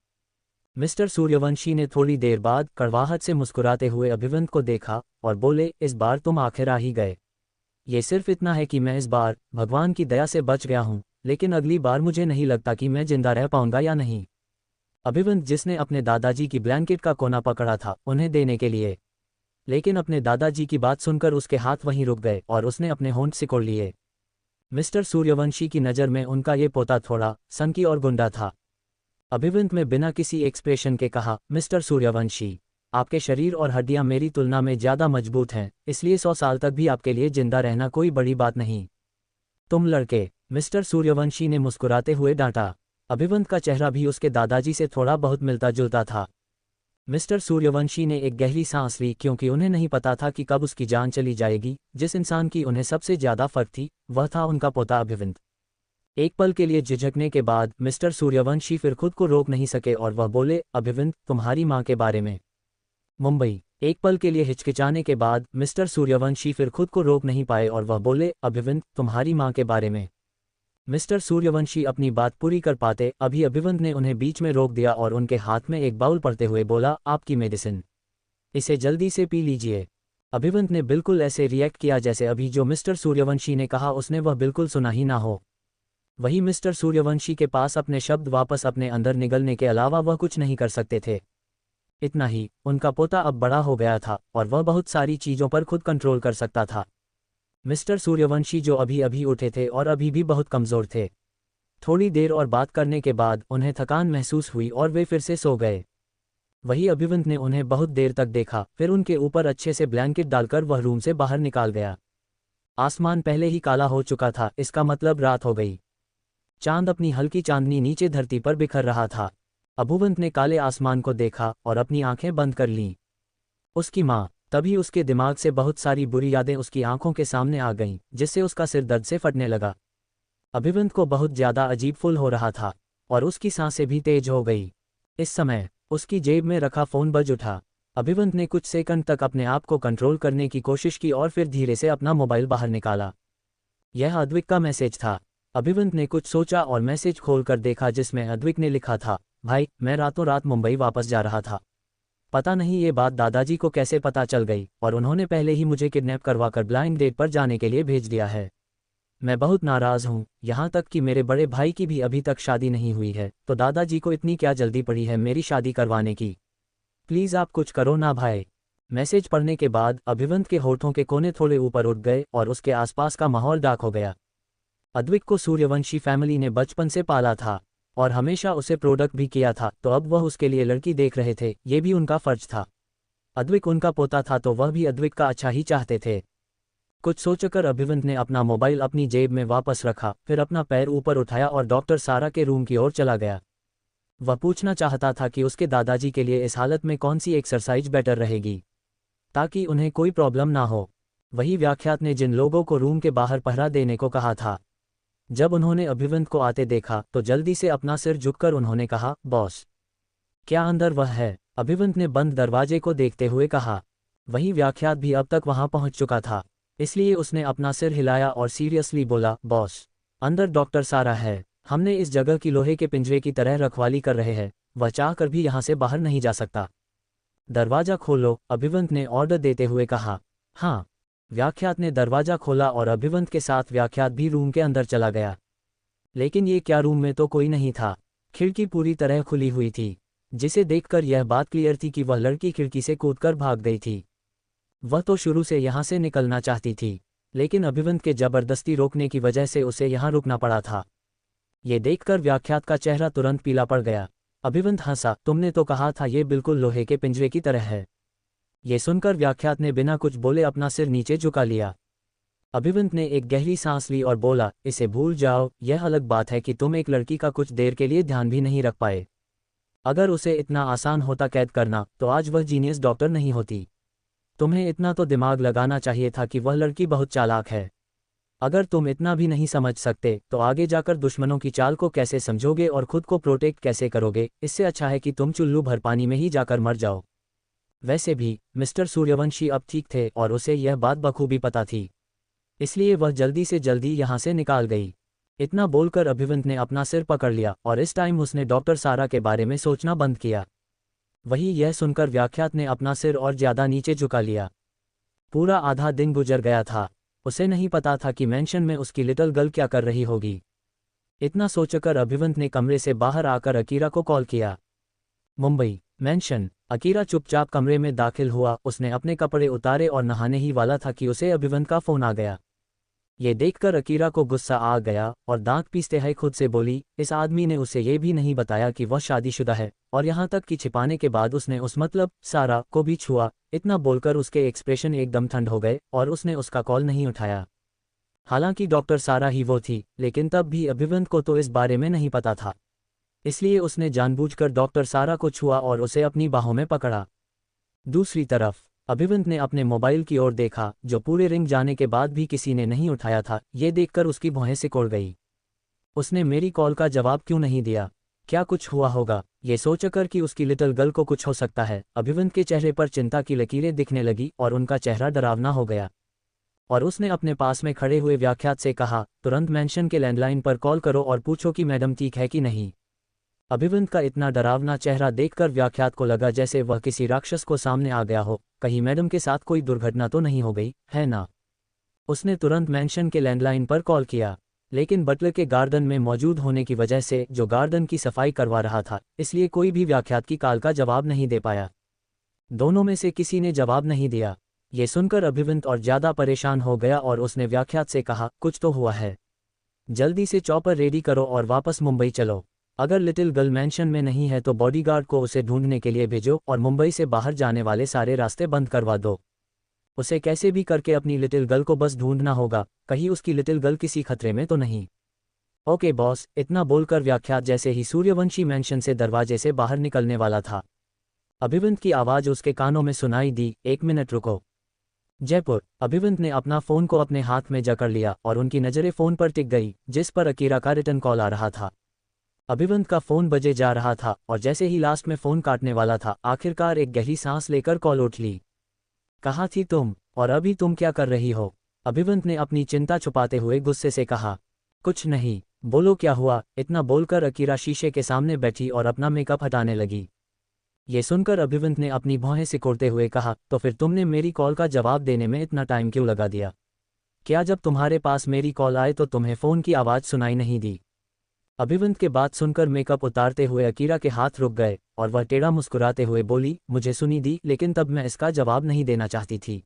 मिस्टर सूर्यवंशी ने थोड़ी देर बाद कड़वाहट से मुस्कुराते हुए अभिवंत को देखा और बोले, इस बार तुम आखिर आ ही गए। ये सिर्फ इतना है कि मैं इस बार भगवान की दया से बच गया हूँ, लेकिन अगली बार मुझे नहीं लगता कि मैं जिंदा रह पाऊंगा या नहीं। अभिवंत, जिसने अपने दादाजी की ब्लैंकेट का कोना पकड़ा था उन्हें देने के लिए, लेकिन अपने दादाजी की बात सुनकर उसके हाथ वहीं रुक गए और उसने अपने होंठ सिकोड़ लिए। मिस्टर सूर्यवंशी की नज़र में उनका ये पोता थोड़ा सनकी और गुंडा था। अभिवंत में बिना किसी एक्सप्रेशन के कहा, मिस्टर सूर्यवंशी, आपके शरीर और हड्डियां मेरी तुलना में ज़्यादा मजबूत हैं, इसलिए 100 साल तक भी आपके लिए जिंदा रहना कोई बड़ी बात नहीं। तुम लड़के, मिस्टर सूर्यवंशी ने मुस्कुराते हुए डांटा। अभिवंत का चेहरा भी उसके दादाजी से थोड़ा बहुत मिलता जुलता था। मिस्टर सूर्यवंशी ने एक गहरी सांस ली, क्योंकि उन्हें नहीं पता था कि कब उसकी जान चली जाएगी। जिस इंसान की उन्हें सबसे ज़्यादा फर्क थी, वह था उनका पोता अभिवंत। एक पल के लिए झिझकने के बाद मिस्टर सूर्यवंशी फिर खुद को रोक नहीं सके और वह बोले, अभिवंत, तुम्हारी माँ के बारे में। मुंबई। एक पल के लिए हिचकिचाने के बाद मिस्टर सूर्यवंशी फिर खुद को रोक नहीं पाए और वह बोले, अभिवंत, तुम्हारी माँ के बारे में। मिस्टर सूर्यवंशी अपनी बात पूरी कर पाते अभी अभिवंत ने उन्हें बीच में रोक दिया और उनके हाथ में एक बाउल पड़ते हुए बोला, आपकी मेडिसिन, इसे जल्दी से पी लीजिए। अभिवंत ने बिल्कुल ऐसे रिएक्ट किया जैसे अभी जो मिस्टर सूर्यवंशी ने कहा उसने वह बिल्कुल सुना ही ना हो। वही मिस्टर सूर्यवंशी के पास अपने शब्द वापस अपने अंदर निगलने के अलावा वह कुछ नहीं कर सकते थे। इतना ही, उनका पोता अब बड़ा हो गया था और वह बहुत सारी चीज़ों पर खुद कंट्रोल कर सकता था। मिस्टर सूर्यवंशी जो अभी अभी उठे थे और अभी भी बहुत कमज़ोर थे। थोड़ी देर और बात करने के बाद उन्हें थकान महसूस हुई और वे फिर से सो गए। वही अभिवंत ने उन्हें बहुत देर तक देखा, फिर उनके ऊपर अच्छे से ब्लैंकेट डालकर वह रूम से बाहर निकाल गया। आसमान पहले ही काला हो चुका था, इसका मतलब रात हो गई। चांद अपनी हल्की चांदनी नीचे धरती पर बिखर रहा था। अभिवंत ने काले आसमान को देखा और अपनी आंखें बंद कर लीं। उसकी माँ। तभी उसके दिमाग से बहुत सारी बुरी यादें उसकी आंखों के सामने आ गईं, जिससे उसका सिर दर्द से फटने लगा। अभिवंत को बहुत ज़्यादा अजीब फील हो रहा था और उसकी सांसें भी तेज हो गई। इस समय उसकी जेब में रखा फ़ोन बज उठा। अभिवंत ने कुछ सेकंड तक अपने आप को कंट्रोल करने की कोशिश की और फिर धीरे से अपना मोबाइल बाहर निकाला। यह अद्विक का मैसेज था। अभिवंत ने कुछ सोचा और मैसेज खोलकर देखा, जिसमें अद्विक ने लिखा था, भाई, मैं रातों रात मुंबई वापस जा रहा था। पता नहीं ये बात दादाजी को कैसे पता चल गई और उन्होंने पहले ही मुझे किडनैप करवाकर ब्लाइंड डेट पर जाने के लिए भेज दिया है। मैं बहुत नाराज़ हूँ, यहाँ तक कि मेरे बड़े भाई की भी अभी तक शादी नहीं हुई है, तो दादाजी को इतनी क्या जल्दी पड़ी है मेरी शादी करवाने की। प्लीज़ आप कुछ करो ना भाई। मैसेज पढ़ने के बाद अभिवंत के होठों के कोने थोड़े ऊपर उठ गए और उसके आसपास का माहौल डार्क हो गया। अद्विक को सूर्यवंशी फैमिली ने बचपन से पाला था और हमेशा उसे प्रोडक्ट भी किया था, तो अब वह उसके लिए लड़की देख रहे थे, ये भी उनका फर्ज था। अद्विक उनका पोता था तो वह भी अद्विक का अच्छा ही चाहते थे। कुछ सोचकर अभिवंत ने अपना मोबाइल अपनी जेब में वापस रखा, फिर अपना पैर ऊपर उठाया और डॉक्टर सारा के रूम की ओर चला गया। वह पूछना चाहता था कि उसके दादाजी के लिए इस हालत में कौन सी एक्सरसाइज बेटर रहेगी, ताकि उन्हें कोई प्रॉब्लम ना हो। वही व्याख्यात ने जिन लोगों को रूम के बाहर पहरा देने को कहा था। जब उन्होंने अभिवंत को आते देखा तो जल्दी से अपना सिर झुककर उन्होंने कहा, बॉस, क्या अंदर वह है? अभिवंत ने बंद दरवाजे को देखते हुए कहा। वही व्याख्यात भी अब तक वहां पहुंच चुका था, इसलिए उसने अपना सिर हिलाया और सीरियसली बोला, बॉस, अंदर डॉक्टर सारा है। हमने इस जगह की लोहे के पिंजरे की तरह रखवाली कर रहे हैं, वह चाह कर भी यहाँ से बाहर नहीं जा सकता। दरवाजा खोलो, अभिवंत ने ऑर्डर देते हुए कहा। हाँ। व्याख्यात ने दरवाजा खोला और अभिवंत के साथ व्याख्यात भी रूम के अंदर चला गया। लेकिन ये क्या, रूम में तो कोई नहीं था। खिड़की पूरी तरह खुली हुई थी, जिसे देखकर यह बात क्लियर थी कि वह लड़की खिड़की से कूदकर भाग गई थी। वह तो शुरू से यहाँ से निकलना चाहती थी, लेकिन अभिवंत के जबरदस्ती रोकने की वजह से उसे यहाँ रुकना पड़ा था। ये देखकर व्याख्यात का चेहरा तुरंत पीला पड़ गया। अभिवंत हंसा, तुमने तो कहा था ये बिल्कुल लोहे के पिंजरे की तरह है। ये सुनकर व्याख्यात ने बिना कुछ बोले अपना सिर नीचे झुका लिया। अभिवंत ने एक गहरी सांस ली और बोला, इसे भूल जाओ, यह अलग बात है कि तुम एक लड़की का कुछ देर के लिए ध्यान भी नहीं रख पाए। अगर उसे इतना आसान होता कैद करना, तो आज वह जीनियस डॉक्टर नहीं होती। तुम्हें इतना तो दिमाग लगाना चाहिए था कि वह लड़की बहुत चालाक है। अगर तुम इतना भी नहीं समझ सकते, तो आगे जाकर दुश्मनों की चाल को कैसे समझोगे और खुद को प्रोटेक्ट कैसे करोगे। इससे अच्छा है कि तुम चुल्लू भर पानी में ही जाकर मर जाओ। वैसे भी मिस्टर सूर्यवंशी अब ठीक थे और उसे यह बात बखूबी पता थी, इसलिए वह जल्दी से जल्दी यहाँ से निकाल गई। इतना बोलकर अभिवंत ने अपना सिर पकड़ लिया और इस टाइम उसने डॉक्टर सारा के बारे में सोचना बंद किया। वही यह सुनकर व्याख्यात ने अपना सिर और ज्यादा नीचे झुका लिया। पूरा आधा दिन गुजर गया था। उसे नहीं पता था कि मैंशन में उसकी लिटिल गर्ल क्या कर रही होगी। इतना सोचकर अभिवंत ने कमरे से बाहर आकर अकीरा को कॉल किया। मुंबई मैंशन। अकीरा चुपचाप कमरे में दाखिल हुआ। उसने अपने कपड़े उतारे और नहाने ही वाला था कि उसे अभिवंत का फोन आ गया। ये देखकर अकीरा को गुस्सा आ गया और दांत पीसते हुए खुद से बोली, इस आदमी ने उसे ये भी नहीं बताया कि वह शादीशुदा है, और यहाँ तक कि छिपाने के बाद उसने उस मतलब सारा को भी छुआ। इतना बोलकर उसके एक्सप्रेशन एकदम ठंड हो गए और उसने उसका कॉल नहीं उठाया। हालांकि डॉक्टर सारा ही वो थी, लेकिन तब भी अभिवंत को तो इस बारे में नहीं पता था, इसलिए उसने जानबूझकर डॉक्टर सारा को छुआ और उसे अपनी बाहों में पकड़ा। दूसरी तरफ अभिवंत ने अपने मोबाइल की ओर देखा, जो पूरे रिंग जाने के बाद भी किसी ने नहीं उठाया था। ये देखकर उसकी भौहें सिकुड़ गई। उसने मेरी कॉल का जवाब क्यों नहीं दिया? क्या कुछ हुआ होगा? ये सोचकर कि उसकी लिटिल गर्ल को कुछ हो सकता है, अभिवंत के चेहरे पर चिंता की लकीरें दिखने लगी और उनका चेहरा डरावना हो गया। और उसने अपने पास में खड़े हुए व्याख्यात से कहा, तुरंत मैंशन के लैंडलाइन पर कॉल करो और पूछो कि मैडम ठीक है कि नहीं। अभिवंत का इतना डरावना चेहरा देखकर व्याख्यात को लगा जैसे वह किसी राक्षस को सामने आ गया हो। कहीं मैडम के साथ कोई दुर्घटना तो नहीं हो गई है ना? उसने तुरंत मैंशन के लैंडलाइन पर कॉल किया, लेकिन बटलर के गार्डन में मौजूद होने की वजह से, जो गार्डन की सफाई करवा रहा था, इसलिए कोई भी व्याख्यात की कॉल का जवाब नहीं दे पाया। दोनों में से किसी ने जवाब नहीं दिया। ये सुनकर अभिवंत और ज्यादा परेशान हो गया और उसने व्याख्यात से कहा, कुछ तो हुआ है, जल्दी से चॉपर रेडी करो और वापस मुंबई चलो। अगर लिटिल गर्ल मैंशन में नहीं है तो बॉडीगार्ड को उसे ढूंढने के लिए भेजो और मुंबई से बाहर जाने वाले सारे रास्ते बंद करवा दो। उसे कैसे भी करके अपनी लिटिल गर्ल को बस ढूंढना होगा, कहीं उसकी लिटिल गर्ल किसी खतरे में तो नहीं। Okay boss. इतना बोलकर व्याख्यात जैसे ही सूर्यवंशी मैंशन से दरवाजे से बाहर निकलने वाला था, अभिवंत की आवाज उसके कानों में सुनाई दी, 1 मिनट रुको। जयपुर। अभिवंत ने अपना फोन को अपने हाथ में जकड़ लिया और उनकी नजरें फोन पर टिक गई, जिस पर अकीरा का रिटर्न कॉल आ रहा था। अभिवंत का फोन बजे जा रहा था और जैसे ही लास्ट में फोन काटने वाला था, आखिरकार एक गहरी सांस लेकर कॉल उठ ली। कहाँ थी तुम, और अभी तुम क्या कर रही हो? अभिवंत ने अपनी चिंता छुपाते हुए गुस्से से कहा। कुछ नहीं, बोलो क्या हुआ? इतना बोलकर अकीरा शीशे के सामने बैठी और अपना मेकअप हटाने लगी। ये सुनकर अभिवंत ने अपनी भौहें सिकोड़ते हुए कहा, तो फिर तुमने मेरी कॉल का जवाब देने में इतना टाइम क्यों लगा दिया? क्या जब तुम्हारे पास मेरी कॉल आए तो तुम्हें फोन की आवाज़ सुनाई नहीं दी? अभिवंत के बात सुनकर मेकअप उतारते हुए अकीरा के हाथ रुक गए और वह टेढ़ा मुस्कुराते हुए बोली, मुझे सुनी दी, लेकिन तब मैं इसका जवाब नहीं देना चाहती थी।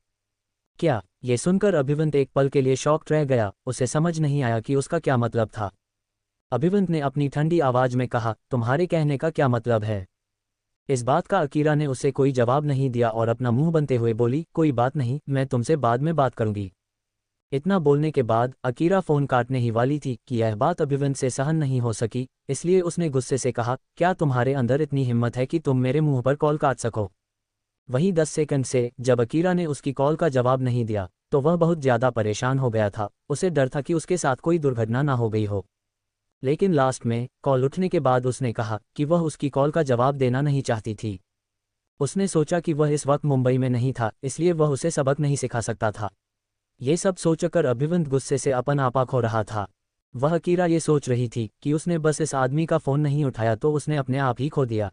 क्या? ये सुनकर अभिवंत एक पल के लिए शॉक्ड रह गया। उसे समझ नहीं आया कि उसका क्या मतलब था। अभिवंत ने अपनी ठंडी आवाज में कहा, तुम्हारे कहने का क्या मतलब है? इस बात का अकीरा ने उसे कोई जवाब नहीं दिया और अपना मुंह बनते हुए बोली, कोई बात नहीं, मैं तुमसे बाद में बात करूंगी। इतना बोलने के बाद अकीरा फोन काटने ही वाली थी कि यह बात अभिवंत से सहन नहीं हो सकी, इसलिए उसने गुस्से से कहा, क्या तुम्हारे अंदर इतनी हिम्मत है कि तुम मेरे मुंह पर कॉल काट सको? वही 10 सेकंड से जब अकीरा ने उसकी कॉल का जवाब नहीं दिया, तो वह बहुत ज्यादा परेशान हो गया था। उसे डर था कि उसके साथ कोई दुर्घटना ना हो गई हो। लेकिन लास्ट में कॉल उठने के बाद उसने कहा कि वह उसकी कॉल का जवाब देना नहीं चाहती थी। उसने सोचा कि वह इस वक्त मुंबई में नहीं था, इसलिए वह उसे सबक नहीं सिखा सकता था। ये सब सोचकर अभिवंत गुस्से से अपन आपा खो रहा था। वह अकीरा ये सोच रही थी कि उसने बस इस आदमी का फ़ोन नहीं उठाया तो उसने अपने आप ही खो दिया।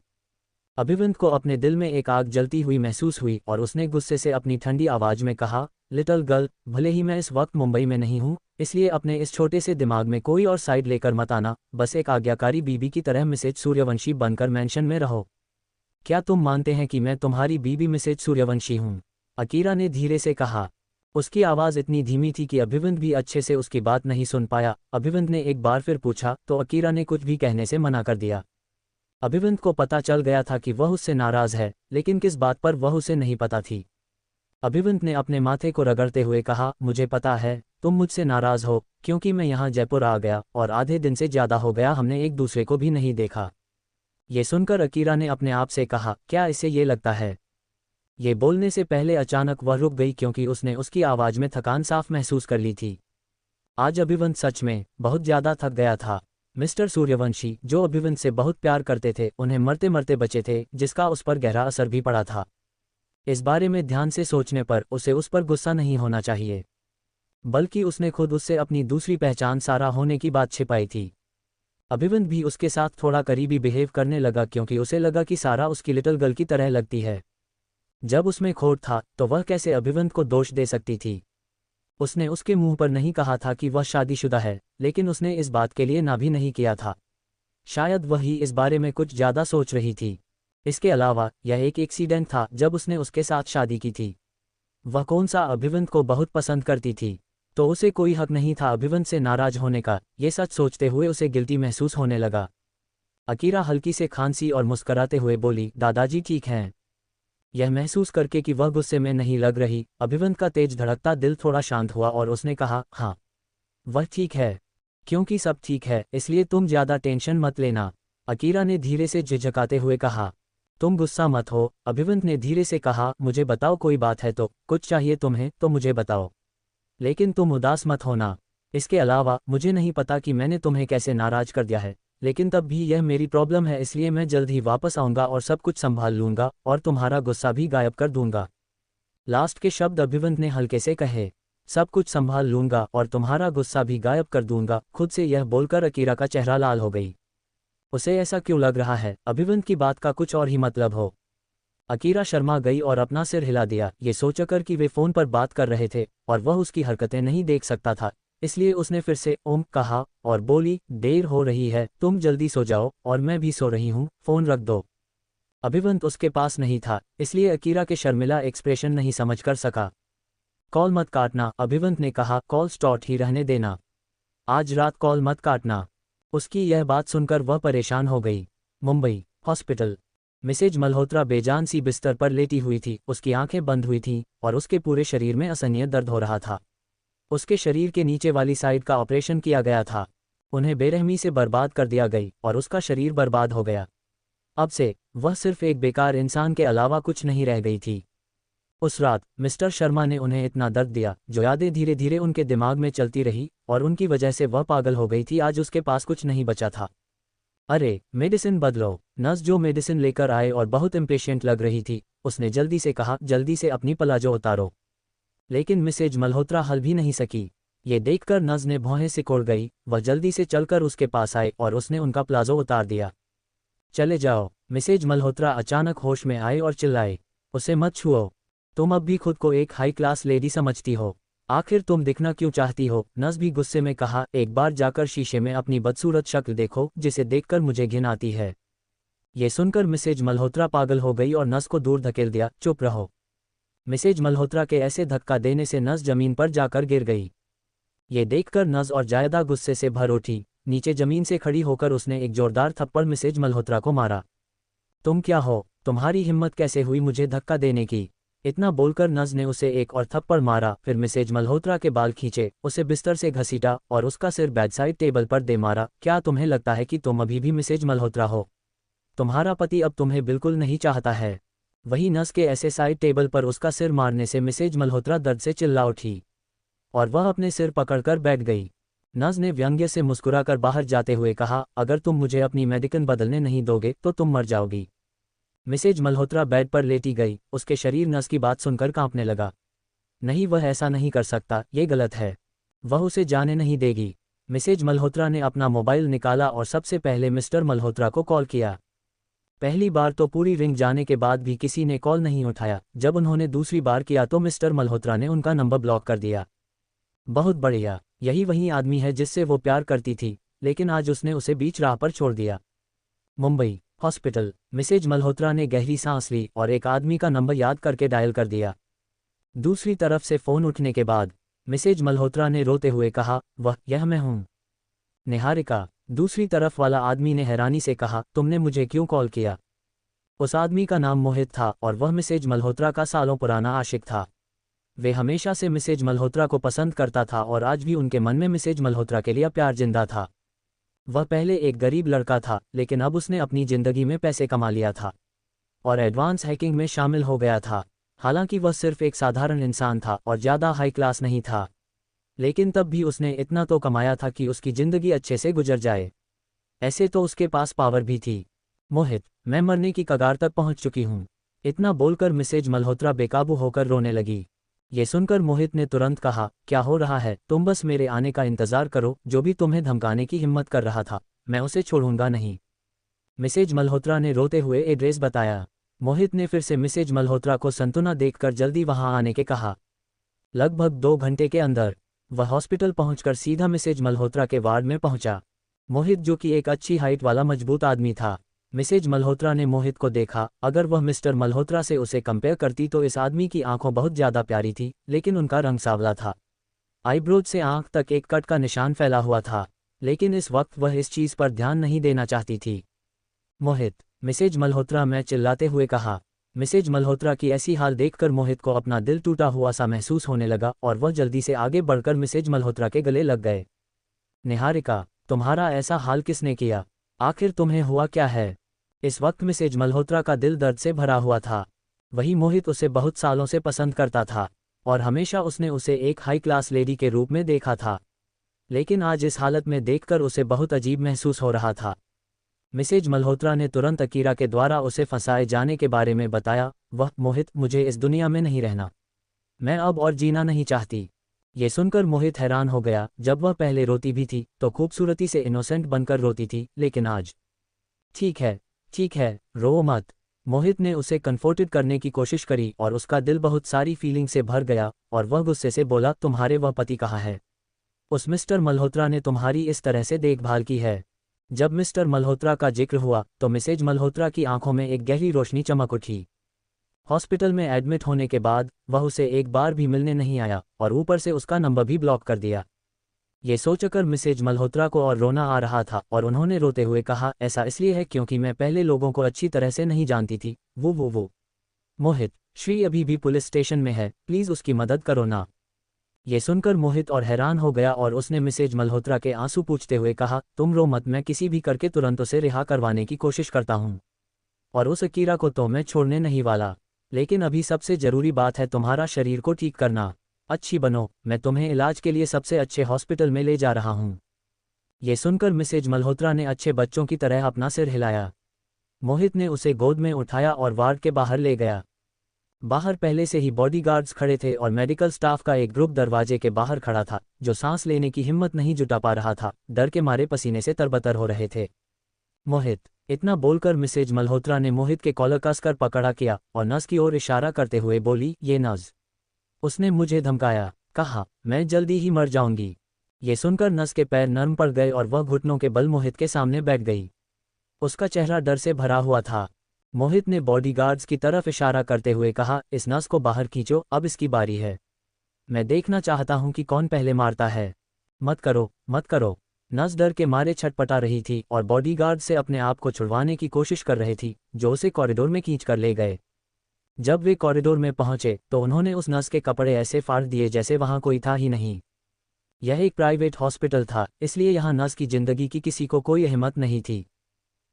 अभिवंत को अपने दिल में एक आग जलती हुई महसूस हुई और उसने गुस्से से अपनी ठंडी आवाज में कहा, लिटिल गर्ल, भले ही मैं इस वक्त मुंबई में नहीं हूँ, इसलिए अपने इस छोटे से दिमाग में कोई और साइड लेकर मत आना, बस एक आज्ञाकारी बीबी की तरह मिसेज सूर्यवंशी बनकर मेंशन में रहो। क्या तुम मानते हैं कि मैं तुम्हारी बीबी मिसेज सूर्यवंशी हूँ? अकीरा ने धीरे से कहा। उसकी आवाज़ इतनी धीमी थी कि अभिवंत भी अच्छे से उसकी बात नहीं सुन पाया। अभिवंत ने एक बार फिर पूछा तो अकीरा ने कुछ भी कहने से मना कर दिया। अभिवंत को पता चल गया था कि वह उससे नाराज़ है, लेकिन किस बात पर वह उसे नहीं पता थी। अभिवंत ने अपने माथे को रगड़ते हुए कहा, मुझे पता है तुम मुझसे नाराज़ हो, क्योंकि मैं यहाँ जयपुर आ गया और आधे दिन से ज़्यादा हो गया हमने एक दूसरे को भी नहीं देखा। ये सुनकर अकीरा ने अपने आप से कहा, क्या इसे ये लगता है? ये बोलने से पहले अचानक वह रुक गई क्योंकि उसने उसकी आवाज़ में थकान साफ महसूस कर ली थी। आज अभिवंत सच में बहुत ज़्यादा थक गया था। मिस्टर सूर्यवंशी, जो अभिवंत से बहुत प्यार करते थे, उन्हें मरते मरते बचे थे, जिसका उस पर गहरा असर भी पड़ा था। इस बारे में ध्यान से सोचने पर उसे उस पर गुस्सा नहीं होना चाहिए, बल्कि उसने खुद उससे अपनी दूसरी पहचान सारा होने की बात छिपाई थी। अभिवंत भी उसके साथ थोड़ा करीबी बिहेव करने लगा क्योंकि उसे लगा कि सारा उसकी लिटिल गर्ल की तरह लगती है। जब उसमें खोट था तो वह कैसे अभिवंत को दोष दे सकती थी? उसने उसके मुंह पर नहीं कहा था कि वह शादीशुदा है, लेकिन उसने इस बात के लिए ना भी नहीं किया था। शायद वही इस बारे में कुछ ज़्यादा सोच रही थी। इसके अलावा यह एक एक्सीडेंट था जब उसने उसके साथ शादी की थी। वह कौन सा अभिवंत को बहुत पसंद करती थी, तो उसे कोई हक नहीं था अभिवंत से नाराज होने का। ये सच सोचते हुए उसे गिल्टी महसूस होने लगा। अकीरा हल्की से खांसी और मुस्कराते हुए बोली, दादाजी ठीक हैं? यह महसूस करके कि वह गुस्से में नहीं लग रही, अभिवंत का तेज धड़कता दिल थोड़ा शांत हुआ और उसने कहा, हाँ वह ठीक है। क्योंकि सब ठीक है इसलिए तुम ज़्यादा टेंशन मत लेना, अकीरा ने धीरे से झिझकाते हुए कहा। तुम गुस्सा मत हो, अभिवंत ने धीरे से कहा, मुझे बताओ कोई बात है तो, कुछ चाहिए तुम्हें तो मुझे बताओ, लेकिन तुम उदास मत होना। इसके अलावा मुझे नहीं पता कि मैंने तुम्हें कैसे नाराज कर दिया है, लेकिन तब भी यह मेरी प्रॉब्लम है, इसलिए मैं जल्द ही वापस आऊँगा और सब कुछ संभाल लूँगा और तुम्हारा गुस्सा भी गायब कर दूँगा। लास्ट के शब्द अभिवंत ने हल्के से कहे, सब कुछ संभाल लूँगा और तुम्हारा गुस्सा भी गायब कर दूँगा। खुद से यह बोलकर अकीरा का चेहरा लाल हो गई। उसे ऐसा क्यों लग रहा है अभिवंत की बात का कुछ और ही मतलब हो? अकीरा शर्मा गई और अपना सिर हिला दिया, ये सोचकर कि वे फ़ोन पर बात कर रहे थे और वह उसकी हरकतें नहीं देख सकता था। इसलिए उसने फिर से ओम कहा और बोली, देर हो रही है, तुम जल्दी सो जाओ और मैं भी सो रही हूँ, फ़ोन रख दो। अभिवंत उसके पास नहीं था, इसलिए अकीरा के शर्मिला एक्सप्रेशन नहीं समझ कर सका। कॉल मत काटना, अभिवंत ने कहा, कॉल स्टॉर्ट ही रहने देना, आज रात कॉल मत काटना। उसकी यह बात सुनकर वह परेशान हो गई। मुंबई हॉस्पिटल। मिसेज मल्होत्रा बेजान सी बिस्तर पर लेटी हुई थी, उसकी आंखें बंद हुई थीं और उसके पूरे शरीर में असहनीय दर्द हो रहा था। उसके शरीर के नीचे वाली साइड का ऑपरेशन किया गया था, उन्हें बेरहमी से बर्बाद कर दिया गई और उसका शरीर बर्बाद हो गया। अब से वह सिर्फ एक बेकार इंसान के अलावा कुछ नहीं रह गई थी। उस रात मिस्टर शर्मा ने उन्हें इतना दर्द दिया, जो यादें धीरे धीरे उनके दिमाग में चलती रही और उनकी वजह से वह पागल हो गई थी। आज उसके पास कुछ नहीं बचा था। अरे मेडिसिन बदलो, नर्स जो मेडिसिन लेकर आए और बहुत इम्पेशेंट लग रही थी, उसने जल्दी से कहा, जल्दी से अपनी प्लाजो उतारो। लेकिन मिसेज मल्होत्रा हल भी नहीं सकी। ये देखकर नर्स ने भौहें सिकोड़ गई। वह जल्दी से चलकर उसके पास आए और उसने उनका प्लाजो उतार दिया। चले जाओ, मिसेज मल्होत्रा अचानक होश में आए और चिल्लाए, उसे मत छुओ, तुम अब भी खुद को एक हाई क्लास लेडी समझती हो, आखिर तुम दिखना क्यों चाहती हो? नर्स भी गुस्से में कहा, एक बार जाकर शीशे में अपनी बदसूरत शक्ल देखो, जिसे देखकर मुझे घिन आती है। ये सुनकर मिसेज मल्होत्रा पागल हो गई और नर्स को दूर धकेल दिया, चुप रहो। मिसेज मल्होत्रा के ऐसे धक्का देने से नर्स जमीन पर जाकर गिर गई। ये देखकर नर्स और जायदा गुस्से से भर उठी। नीचे जमीन से खड़ी होकर उसने एक जोरदार थप्पड़ मिसेज मल्होत्रा को मारा। तुम क्या हो, तुम्हारी हिम्मत कैसे हुई मुझे धक्का देने की? इतना बोलकर नर्स ने उसे एक और थप्पड़ मारा। फिर मिसेज मल्होत्रा के बाल खींचे, उसे बिस्तर से घसीटा और उसका सिर बेडसाइड टेबल पर दे मारा। क्या तुम्हें लगता है कि तुम अभी भी मिसेज मल्होत्रा हो? तुम्हारा पति अब तुम्हें बिल्कुल नहीं चाहता है। वही नर्स के ऐसे साइड टेबल पर उसका सिर मारने से मिसेज मल्होत्रा दर्द से चिल्ला उठी और वह अपने सिर पकड़कर बैठ गई। नर्स ने व्यंग्य से मुस्कुराकर बाहर जाते हुए कहा, अगर तुम मुझे अपनी मेडिसिन बदलने नहीं दोगे तो तुम मर जाओगी। मिसेज मल्होत्रा बेड पर लेटी गई। उसके शरीर नर्स की बात सुनकर कांपने लगा। नहीं, वह ऐसा नहीं कर सकता, ये गलत है। वह उसे जाने नहीं देगी। मिसेज मल्होत्रा ने अपना मोबाइल निकाला और सबसे पहले मिस्टर मल्होत्रा को कॉल किया। पहली बार तो पूरी रिंग जाने के बाद भी किसी ने कॉल नहीं उठाया। जब उन्होंने दूसरी बार किया तो मिस्टर मल्होत्रा ने उनका नंबर ब्लॉक कर दिया। बहुत बढ़िया, यही वही आदमी है जिससे वो प्यार करती थी, लेकिन आज उसने उसे बीच राह पर छोड़ दिया। मुंबई हॉस्पिटल। मिसेज मल्होत्रा ने गहरी सांस ली और एक आदमी का नंबर याद करके डायल कर दिया। दूसरी तरफ से फ़ोन उठने के बाद मिसेज मल्होत्रा ने रोते हुए कहा, वह यह मैं हूँ। निहारिका। दूसरी तरफ वाला आदमी ने हैरानी से कहा, तुमने मुझे क्यों कॉल किया? उस आदमी का नाम मोहित था और वह मिसेज मल्होत्रा का सालों पुराना आशिक था। वे हमेशा से मिसेज मल्होत्रा को पसंद करता था और आज भी उनके मन में मिसेज मल्होत्रा के लिए प्यार जिंदा था। वह पहले एक गरीब लड़का था, लेकिन अब उसने अपनी जिंदगी में पैसे कमा लिया था और एडवांस हैकिंग में शामिल हो गया था। हालांकि वह सिर्फ एक साधारण इंसान था और ज़्यादा हाई क्लास नहीं था, लेकिन तब भी उसने इतना तो कमाया था कि उसकी जिंदगी अच्छे से गुजर जाए। ऐसे तो उसके पास पावर भी थी। मोहित, मैं मरने की कगार तक पहुंच चुकी हूं। इतना बोलकर मिसेज मल्होत्रा बेकाबू होकर रोने लगी। ये सुनकर मोहित ने तुरंत कहा, क्या हो रहा है? तुम बस मेरे आने का इंतजार करो। जो भी तुम्हें धमकाने की हिम्मत कर रहा था, मैं उसे छोड़ूंगा नहीं। मिसेज मल्होत्रा ने रोते हुए एड्रेस बताया। मोहित ने फिर से मिसेज मल्होत्रा को संतुना देखकर जल्दी वहां आने के कहा। लगभग 2 घंटे के अंदर वह हॉस्पिटल पहुंचकर सीधा मिसेज मल्होत्रा के वार्ड में पहुंचा। मोहित, जो कि एक अच्छी हाइट वाला मजबूत आदमी था। मिसेज मल्होत्रा ने मोहित को देखा। अगर वह मिस्टर मल्होत्रा से उसे कंपेयर करती तो इस आदमी की आंखों बहुत ज़्यादा प्यारी थी, लेकिन उनका रंग सांवला था। आईब्रोज से आंख तक एक कट का निशान फैला हुआ था, लेकिन इस वक्त वह इस चीज़ पर ध्यान नहीं देना चाहती थी। मोहित, मिसेज मल्होत्रा में चिल्लाते हुए कहा। मिसेज मल्होत्रा की ऐसी हाल देखकर मोहित को अपना दिल टूटा हुआ सा महसूस होने लगा और वह जल्दी से आगे बढ़कर मिसेज मल्होत्रा के गले लग गए। निहारिका, तुम्हारा ऐसा हाल किसने किया? आखिर तुम्हें हुआ क्या है? इस वक्त मिसेज मल्होत्रा का दिल दर्द से भरा हुआ था। वही मोहित उसे बहुत सालों से पसंद करता था और हमेशा उसने उसे एक हाई क्लास लेडी के रूप में देखा था, लेकिन आज इस हालत में देखकर उसे बहुत अजीब महसूस हो रहा था। मिसेज मल्होत्रा ने तुरंत अकीरा के द्वारा उसे फंसाए जाने के बारे में बताया। वह, मोहित, मुझे इस दुनिया में नहीं रहना। मैं अब और जीना नहीं चाहती। ये सुनकर मोहित हैरान हो गया। जब वह पहले रोती भी थी तो खूबसूरती से इनोसेंट बनकर रोती थी, लेकिन आज ठीक है, रो मत। मोहित ने उसे कंफर्टेड करने की कोशिश करी और उसका दिल बहुत सारी फीलिंग से भर गया और वह गुस्से से बोला, तुम्हारे वह पति कहाँ है? उस मिस्टर मल्होत्रा ने तुम्हारी इस तरह से देखभाल की है? जब मिस्टर मल्होत्रा का जिक्र हुआ तो मिसेज मल्होत्रा की आंखों में एक गहरी रोशनी चमक उठी। हॉस्पिटल में एडमिट होने के बाद वह उसे एक बार भी मिलने नहीं आया और ऊपर से उसका नंबर भी ब्लॉक कर दिया। ये सोचकर मिसेज मल्होत्रा को और रोना आ रहा था और उन्होंने रोते हुए कहा, ऐसा इसलिए है क्योंकि मैं पहले लोगों को अच्छी तरह से नहीं जानती थी। वो मोहित, श्री अभी भी पुलिस स्टेशन में है, प्लीज़ उसकी मदद करो ना। ये सुनकर मोहित और हैरान हो गया और उसने मिसेज मल्होत्रा के आंसू पूछते हुए कहा, तुम रो मत, मैं किसी भी करके तुरंत उसे रिहा करवाने की कोशिश करता हूँ और उस अकीरा को तो मैं छोड़ने नहीं वाला। लेकिन अभी सबसे ज़रूरी बात है तुम्हारा शरीर को ठीक करना। अच्छी बनो, मैं तुम्हें इलाज के लिए सबसे अच्छे हॉस्पिटल में ले जा रहा हूँ। ये सुनकर मिसेज मल्होत्रा ने अच्छे बच्चों की तरह अपना सिर हिलाया। मोहित ने उसे गोद में उठाया और वार्ड के बाहर ले गया। बाहर पहले से ही बॉडीगार्ड्स खड़े थे और मेडिकल स्टाफ का एक ग्रुप दरवाजे के बाहर खड़ा था, जो सांस लेने की हिम्मत नहीं जुटा पा रहा था, डर के मारे पसीने से तरबतर हो रहे थे। मोहित, इतना बोलकर मिसेज मल्होत्रा ने मोहित के कॉलर कसकर पकड़ा किया और नस की ओर इशारा करते हुए बोली, ये नस। उसने मुझे धमकाया, कहा मैं जल्दी ही मर जाऊंगी। ये सुनकर नस के पैर नर्म पड़ गए और वह घुटनों के बल मोहित के सामने बैठ गई। उसका चेहरा डर से भरा हुआ था। मोहित ने बॉडीगार्ड्स की तरफ इशारा करते हुए कहा, इस नस को बाहर खींचो, अब इसकी बारी है। मैं देखना चाहता हूं कि कौन पहले मारता है। मत करो। नस डर के मारे छटपटा रही थी और बॉडीगार्ड से अपने आप को छुड़वाने की कोशिश कर रही थी, जो उसे कॉरिडोर में खींच कर ले गए। जब वे कॉरिडोर में पहुंचे तो उन्होंने उस नस के कपड़े ऐसे फाड़ दिए जैसे वहां कोई था ही नहीं। यह एक प्राइवेट हॉस्पिटल था, इसलिए यहां नस की जिंदगी की किसी को कोई अहमियत नहीं थी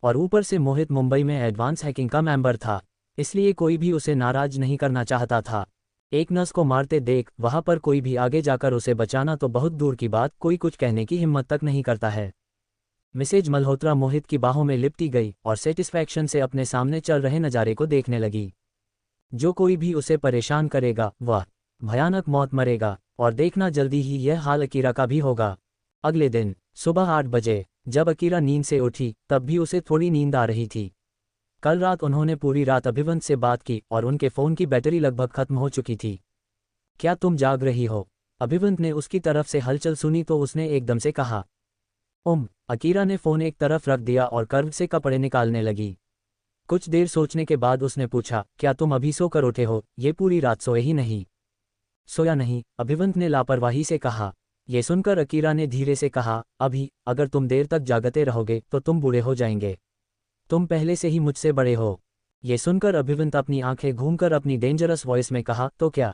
और ऊपर से मोहित मुंबई में एडवांस हैकिंग का मेंबर था, इसलिए कोई भी उसे नाराज नहीं करना चाहता था। एक नस को मारते देख वहां पर कोई भी आगे जाकर उसे बचाना तो बहुत दूर की बात, कोई कुछ कहने की हिम्मत तक नहीं करता है। मिसेज मल्होत्रा मोहित की बाहों में लिपटी गई और सेटिस्फैक्शन से अपने सामने चल रहे नज़ारे को देखने लगी। जो कोई भी उसे परेशान करेगा वह भयानक मौत मरेगा और देखना जल्दी ही यह हाल अकीरा का भी होगा। अगले दिन सुबह 8 बजे जब अकीरा नींद से उठी तब भी उसे थोड़ी नींद आ रही थी। कल रात उन्होंने पूरी रात अभिवंत से बात की और उनके फ़ोन की बैटरी लगभग खत्म हो चुकी थी। क्या तुम जाग रही हो? अभिवंत ने उसकी तरफ से हलचल सुनी तो उसने एकदम से कहा। अकीरा ने फ़ोन एक तरफ रख दिया और कर्व से कपड़े निकालने लगी। कुछ देर सोचने के बाद उसने पूछा, क्या तुम अभी सो कर उठे हो? ये पूरी रात सोए ही नहीं? सोया नहीं, अभिवंत ने लापरवाही से कहा। ये सुनकर अकीरा ने धीरे से कहा, अभी अगर तुम देर तक जागते रहोगे तो तुम बूढ़े हो जाएंगे। तुम पहले से ही मुझसे बड़े हो। ये सुनकर अभिवंत अपनी आंखें घूमकर अपनी डेंजरस वॉइस में कहा, तो क्या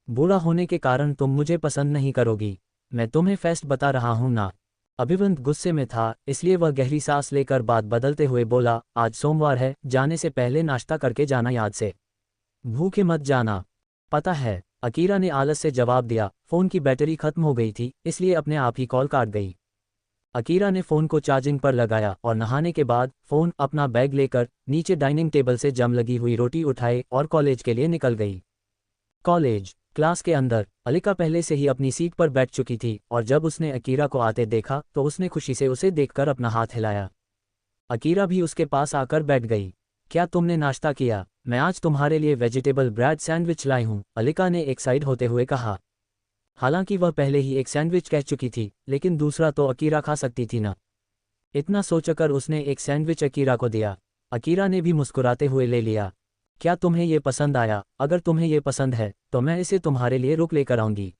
बूढ़ा होने के कारण तुम मुझे पसंद नहीं करोगी? मैं तुम्हें फैक्ट बता रहा हूं ना। अभिवंत गुस्से में था, इसलिए वह गहरी सांस लेकर बात बदलते हुए बोला, आज सोमवार है, जाने से पहले नाश्ता करके जाना, याद से भूखे मत जाना। पता है, अकीरा ने आलस से जवाब दिया। फ़ोन की बैटरी खत्म हो गई थी, इसलिए अपने आप ही कॉल काट गई। अकीरा ने फ़ोन को चार्जिंग पर लगाया और नहाने के बाद फ़ोन, अपना बैग लेकर नीचे डाइनिंग टेबल से जम लगी हुई रोटी उठाए और कॉलेज के लिए निकल गई। कॉलेज क्लास के अंदर अलिका पहले से ही अपनी सीट पर बैठ चुकी थी और जब उसने अकीरा को आते देखा तो उसने खुशी से उसे देखकर अपना हाथ हिलाया। अकीरा भी उसके पास आकर बैठ गई। क्या तुमने नाश्ता किया? मैं आज तुम्हारे लिए वेजिटेबल ब्रेड सैंडविच लाई हूँ, अलिका ने एक्साइट होते हुए कहा। हालांकि वह पहले ही एक सैंडविच कह चुकी थी, लेकिन दूसरा तो अकीरा खा सकती थी ना। इतना सोचकर उसने एक सैंडविच अकीरा को दिया। अकीरा ने भी मुस्कुराते हुए ले लिया। क्या तुम्हें ये पसंद आया? अगर तुम्हें ये पसंद है तो मैं इसे तुम्हारे लिए रुक लेकर आऊंगी।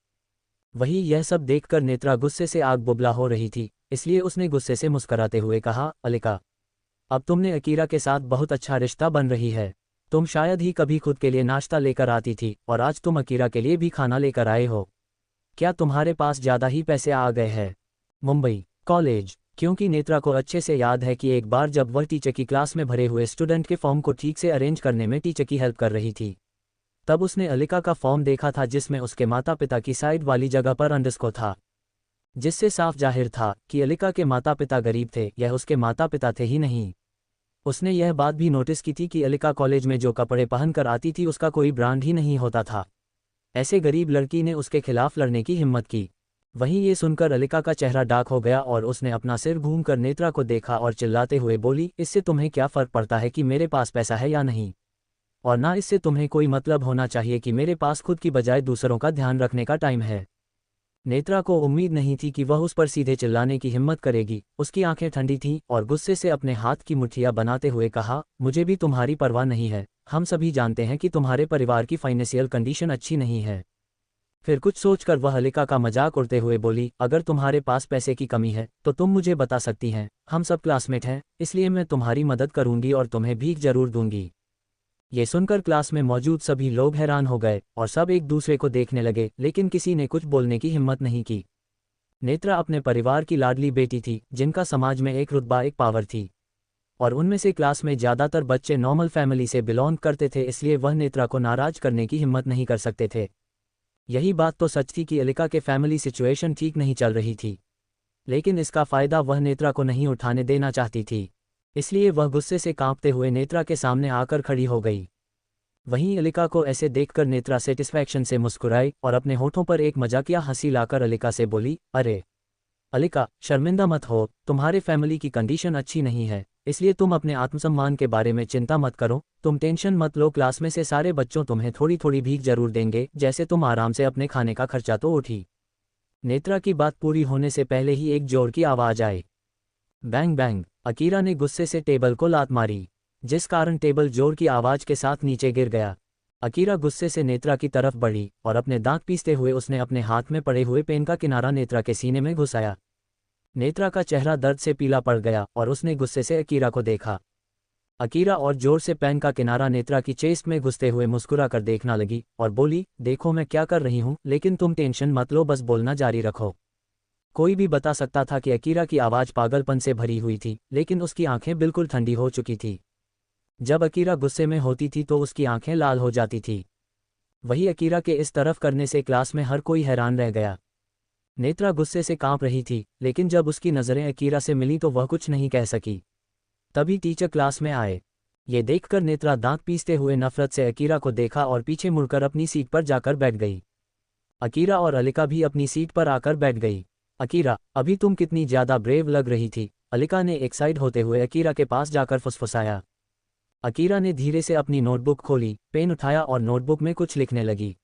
वही यह सब देखकर नेत्रा गुस्से से आग बुबला हो रही थी, इसलिए उसने गुस्से से मुस्कुराते हुए कहा, अलिका, अब तुमने अकीरा के साथ बहुत अच्छा रिश्ता बन रही है। तुम शायद ही कभी खुद के लिए नाश्ता लेकर आती थी और आज तुम अकीरा के लिए भी खाना लेकर आए हो। क्या तुम्हारे पास ज़्यादा ही पैसे आ गए हैं? मुंबई कॉलेज, क्योंकि नेत्रा को अच्छे से याद है कि एक बार जब वह टीचर की क्लास में भरे हुए स्टूडेंट के फॉर्म को ठीक से अरेंज करने में टीचर की हेल्प कर रही थी, तब उसने अलिका का फॉर्म देखा था जिसमें उसके माता पिता की साइड वाली जगह पर अंडरस्कोर था, जिससे साफ जाहिर था कि अलिका के माता पिता गरीब थे, यह उसके माता पिता थे ही नहीं। उसने यह बात भी नोटिस की थी कि अलिका कॉलेज में जो कपड़े पहनकर आती थी उसका कोई ब्रांड ही नहीं होता था। ऐसे गरीब लड़की ने उसके खिलाफ लड़ने की हिम्मत की। वहीं ये सुनकर अलिका का चेहरा डार्क हो गया और उसने अपना सिर घूमकर नेत्रा को देखा और चिल्लाते हुए बोली, इससे तुम्हें क्या फ़र्क पड़ता है कि मेरे पास पैसा है या नहीं? और ना इससे तुम्हें कोई मतलब होना चाहिए कि मेरे पास खुद की बजाय दूसरों का ध्यान रखने का टाइम है। नेत्रा को उम्मीद नहीं थी कि वह उस पर सीधे चिल्लाने की हिम्मत करेगी। उसकी आंखें ठंडी थीं और गुस्से से अपने हाथ की मुट्ठियां बनाते हुए कहा, मुझे भी तुम्हारी परवाह नहीं है। हम सभी जानते हैं कि तुम्हारे परिवार की फाइनेंशियल कंडीशन अच्छी नहीं है। फिर कुछ सोचकर वह अलिका का मजाक उड़ते हुए बोली, अगर तुम्हारे पास पैसे की कमी है तो तुम मुझे बता सकती हैं। हम सब क्लासमेट हैं, इसलिए मैं तुम्हारी मदद करूंगी और तुम्हें भीख जरूर दूंगी। ये सुनकर क्लास में मौजूद सभी लोग हैरान हो गए और सब एक दूसरे को देखने लगे, लेकिन किसी ने कुछ बोलने की हिम्मत नहीं की। नेत्रा अपने परिवार की लाडली बेटी थी, जिनका समाज में एक रुतबा, एक पावर थी, और उनमें से क्लास में ज़्यादातर बच्चे नॉर्मल फैमिली से बिलोंग करते थे, इसलिए वह नेत्रा को नाराज करने की हिम्मत नहीं कर सकते थे। यही बात तो सच थी कि अलिका के फैमिली सिचुएशन ठीक नहीं चल रही थी, लेकिन इसका फ़ायदा वह नेत्रा को नहीं उठाने देना चाहती थी, इसलिए वह गुस्से से कांपते हुए नेत्रा के सामने आकर खड़ी हो गई। वहीं अलिका को ऐसे देखकर नेत्रा सेटिस्फैक्शन से मुस्कुराई और अपने होठों पर एक मजाकिया हंसी लाकर अलिका से बोली, अरे अलिका, शर्मिंदा मत हो, तुम्हारे फैमिली की कंडीशन अच्छी नहीं है, इसलिए तुम अपने आत्मसम्मान के बारे में चिंता मत करो। तुम टेंशन मत लो, क्लास में से सारे बच्चों तुम्हें थोड़ी थोड़ी भीख जरूर देंगे, जैसे तुम आराम से अपने खाने का खर्चा तो उठी। नेत्रा की बात पूरी होने से पहले ही एक जोर की आवाज़ आई। बैंग बैंग, अकीरा ने गुस्से से टेबल को लात मारी, जिस कारण टेबल जोर की आवाज़ के साथ नीचे गिर गया। अकीरा गुस्से से नेत्रा की तरफ बढ़ी और अपने दांत पीसते हुए उसने अपने हाथ में पड़े हुए पेन का किनारा नेत्रा के सीने में घुसाया। नेत्रा का चेहरा दर्द से पीला पड़ गया और उसने गुस्से से अकीरा को देखा। अकीरा और जोर से पेन का किनारा नेत्रा की चेस्ट में घुसते हुए मुस्कुरा कर देखना लगी और बोली, देखो मैं क्या कर रही हूँ, लेकिन तुम टेंशन मत लो, बस बोलना जारी रखो। कोई भी बता सकता था कि अकीरा की आवाज़ पागलपन से भरी हुई थी, लेकिन उसकी आंखें बिल्कुल ठंडी हो चुकी थी। जब अकीरा गुस्से में होती थी तो उसकी आंखें लाल हो जाती थी। वही अकीरा के इस तरफ करने से क्लास में हर कोई हैरान रह गया। नेत्रा गुस्से से कांप रही थी, लेकिन जब उसकी नज़रें अकीरा से मिली तो वह कुछ नहीं कह सकी। तभी टीचर क्लास में आए। ये देखकर नेत्रा दांत पीसते हुए नफरत से अकीरा को देखा और पीछे मुड़कर अपनी सीट पर जाकर बैठ गई। अकीरा और अलिका भी अपनी सीट पर आकर बैठ गई। अकीरा, अभी तुम कितनी ज्यादा ब्रेव लग रही थी, अलिका ने एक्साइट होते हुए अकीरा के पास जाकर फुसफुसाया। अकीरा ने धीरे से अपनी नोटबुक खोली, पेन उठाया और नोटबुक में कुछ लिखने लगी।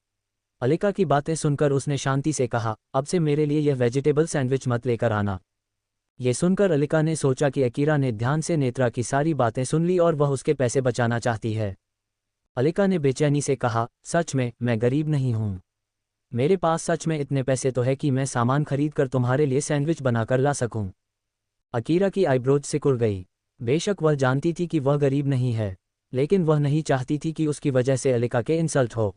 अलिका की बातें सुनकर उसने शांति से कहा, अब से मेरे लिए यह वेजिटेबल सैंडविच मत लेकर आना। ये सुनकर अलिका ने सोचा कि अकीरा ने ध्यान से नेत्रा की सारी बातें सुन ली और वह उसके पैसे बचाना चाहती है। अलिका ने बेचैनी से कहा, सच में मैं गरीब नहीं हूँ। मेरे पास सच में इतने पैसे तो है कि मैं सामान खरीद कर तुम्हारे लिए सैंडविच बनाकर ला सकूं। अकीरा की आईब्रोज सिकुड़ गई। बेशक वह जानती थी कि वह गरीब नहीं है, लेकिन वह नहीं चाहती थी कि उसकी वजह से अलिका के इंसल्ट हो।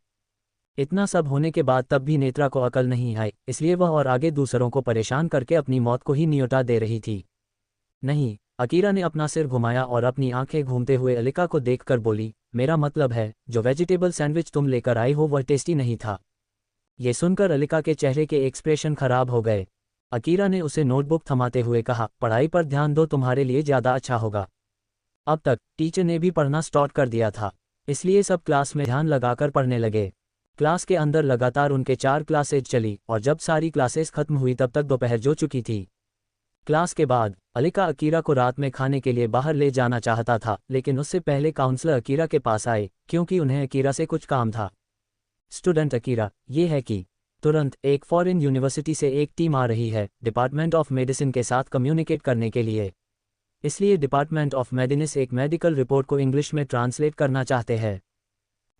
इतना सब होने के बाद तब भी नेत्रा को अकल नहीं आई, इसलिए वह और आगे दूसरों को परेशान करके अपनी मौत को ही न्योता दे रही थी। नहीं, अकीरा ने अपना सिर घुमाया और अपनी आंखें घूमते हुए अलिका को देखकर बोली, मेरा मतलब है, जो वेजिटेबल सैंडविच तुम लेकर आई हो वह टेस्टी नहीं था। ये सुनकर अलिका के चेहरे के एक्सप्रेशन खराब हो गए। अकीरा ने उसे नोटबुक थमाते हुए कहा, पढ़ाई पर ध्यान दो, तुम्हारे लिए ज़्यादा अच्छा होगा। अब तक टीचर ने भी पढ़ना स्टार्ट कर दिया था, इसलिए सब क्लास में ध्यान लगाकर पढ़ने लगे। क्लास के अंदर लगातार उनके 4 क्लासेज चली और जब सारी क्लासेस खत्म हुई तब तक दोपहर जो चुकी थी। क्लास के बाद अलिका अकीरा को रात में खाने के लिए बाहर ले जाना चाहता था, लेकिन उससे पहले काउंसलर अकीरा के पास आए क्योंकि उन्हें अकीरा से कुछ काम था। स्टूडेंट अकीरा, ये है कि तुरंत एक फॉरेन यूनिवर्सिटी से एक टीम आ रही है डिपार्टमेंट ऑफ मेडिसिन के साथ कम्युनिकेट करने के लिए। इसलिए डिपार्टमेंट ऑफ मेडिसिन एक मेडिकल रिपोर्ट को इंग्लिश में ट्रांसलेट करना चाहते हैं।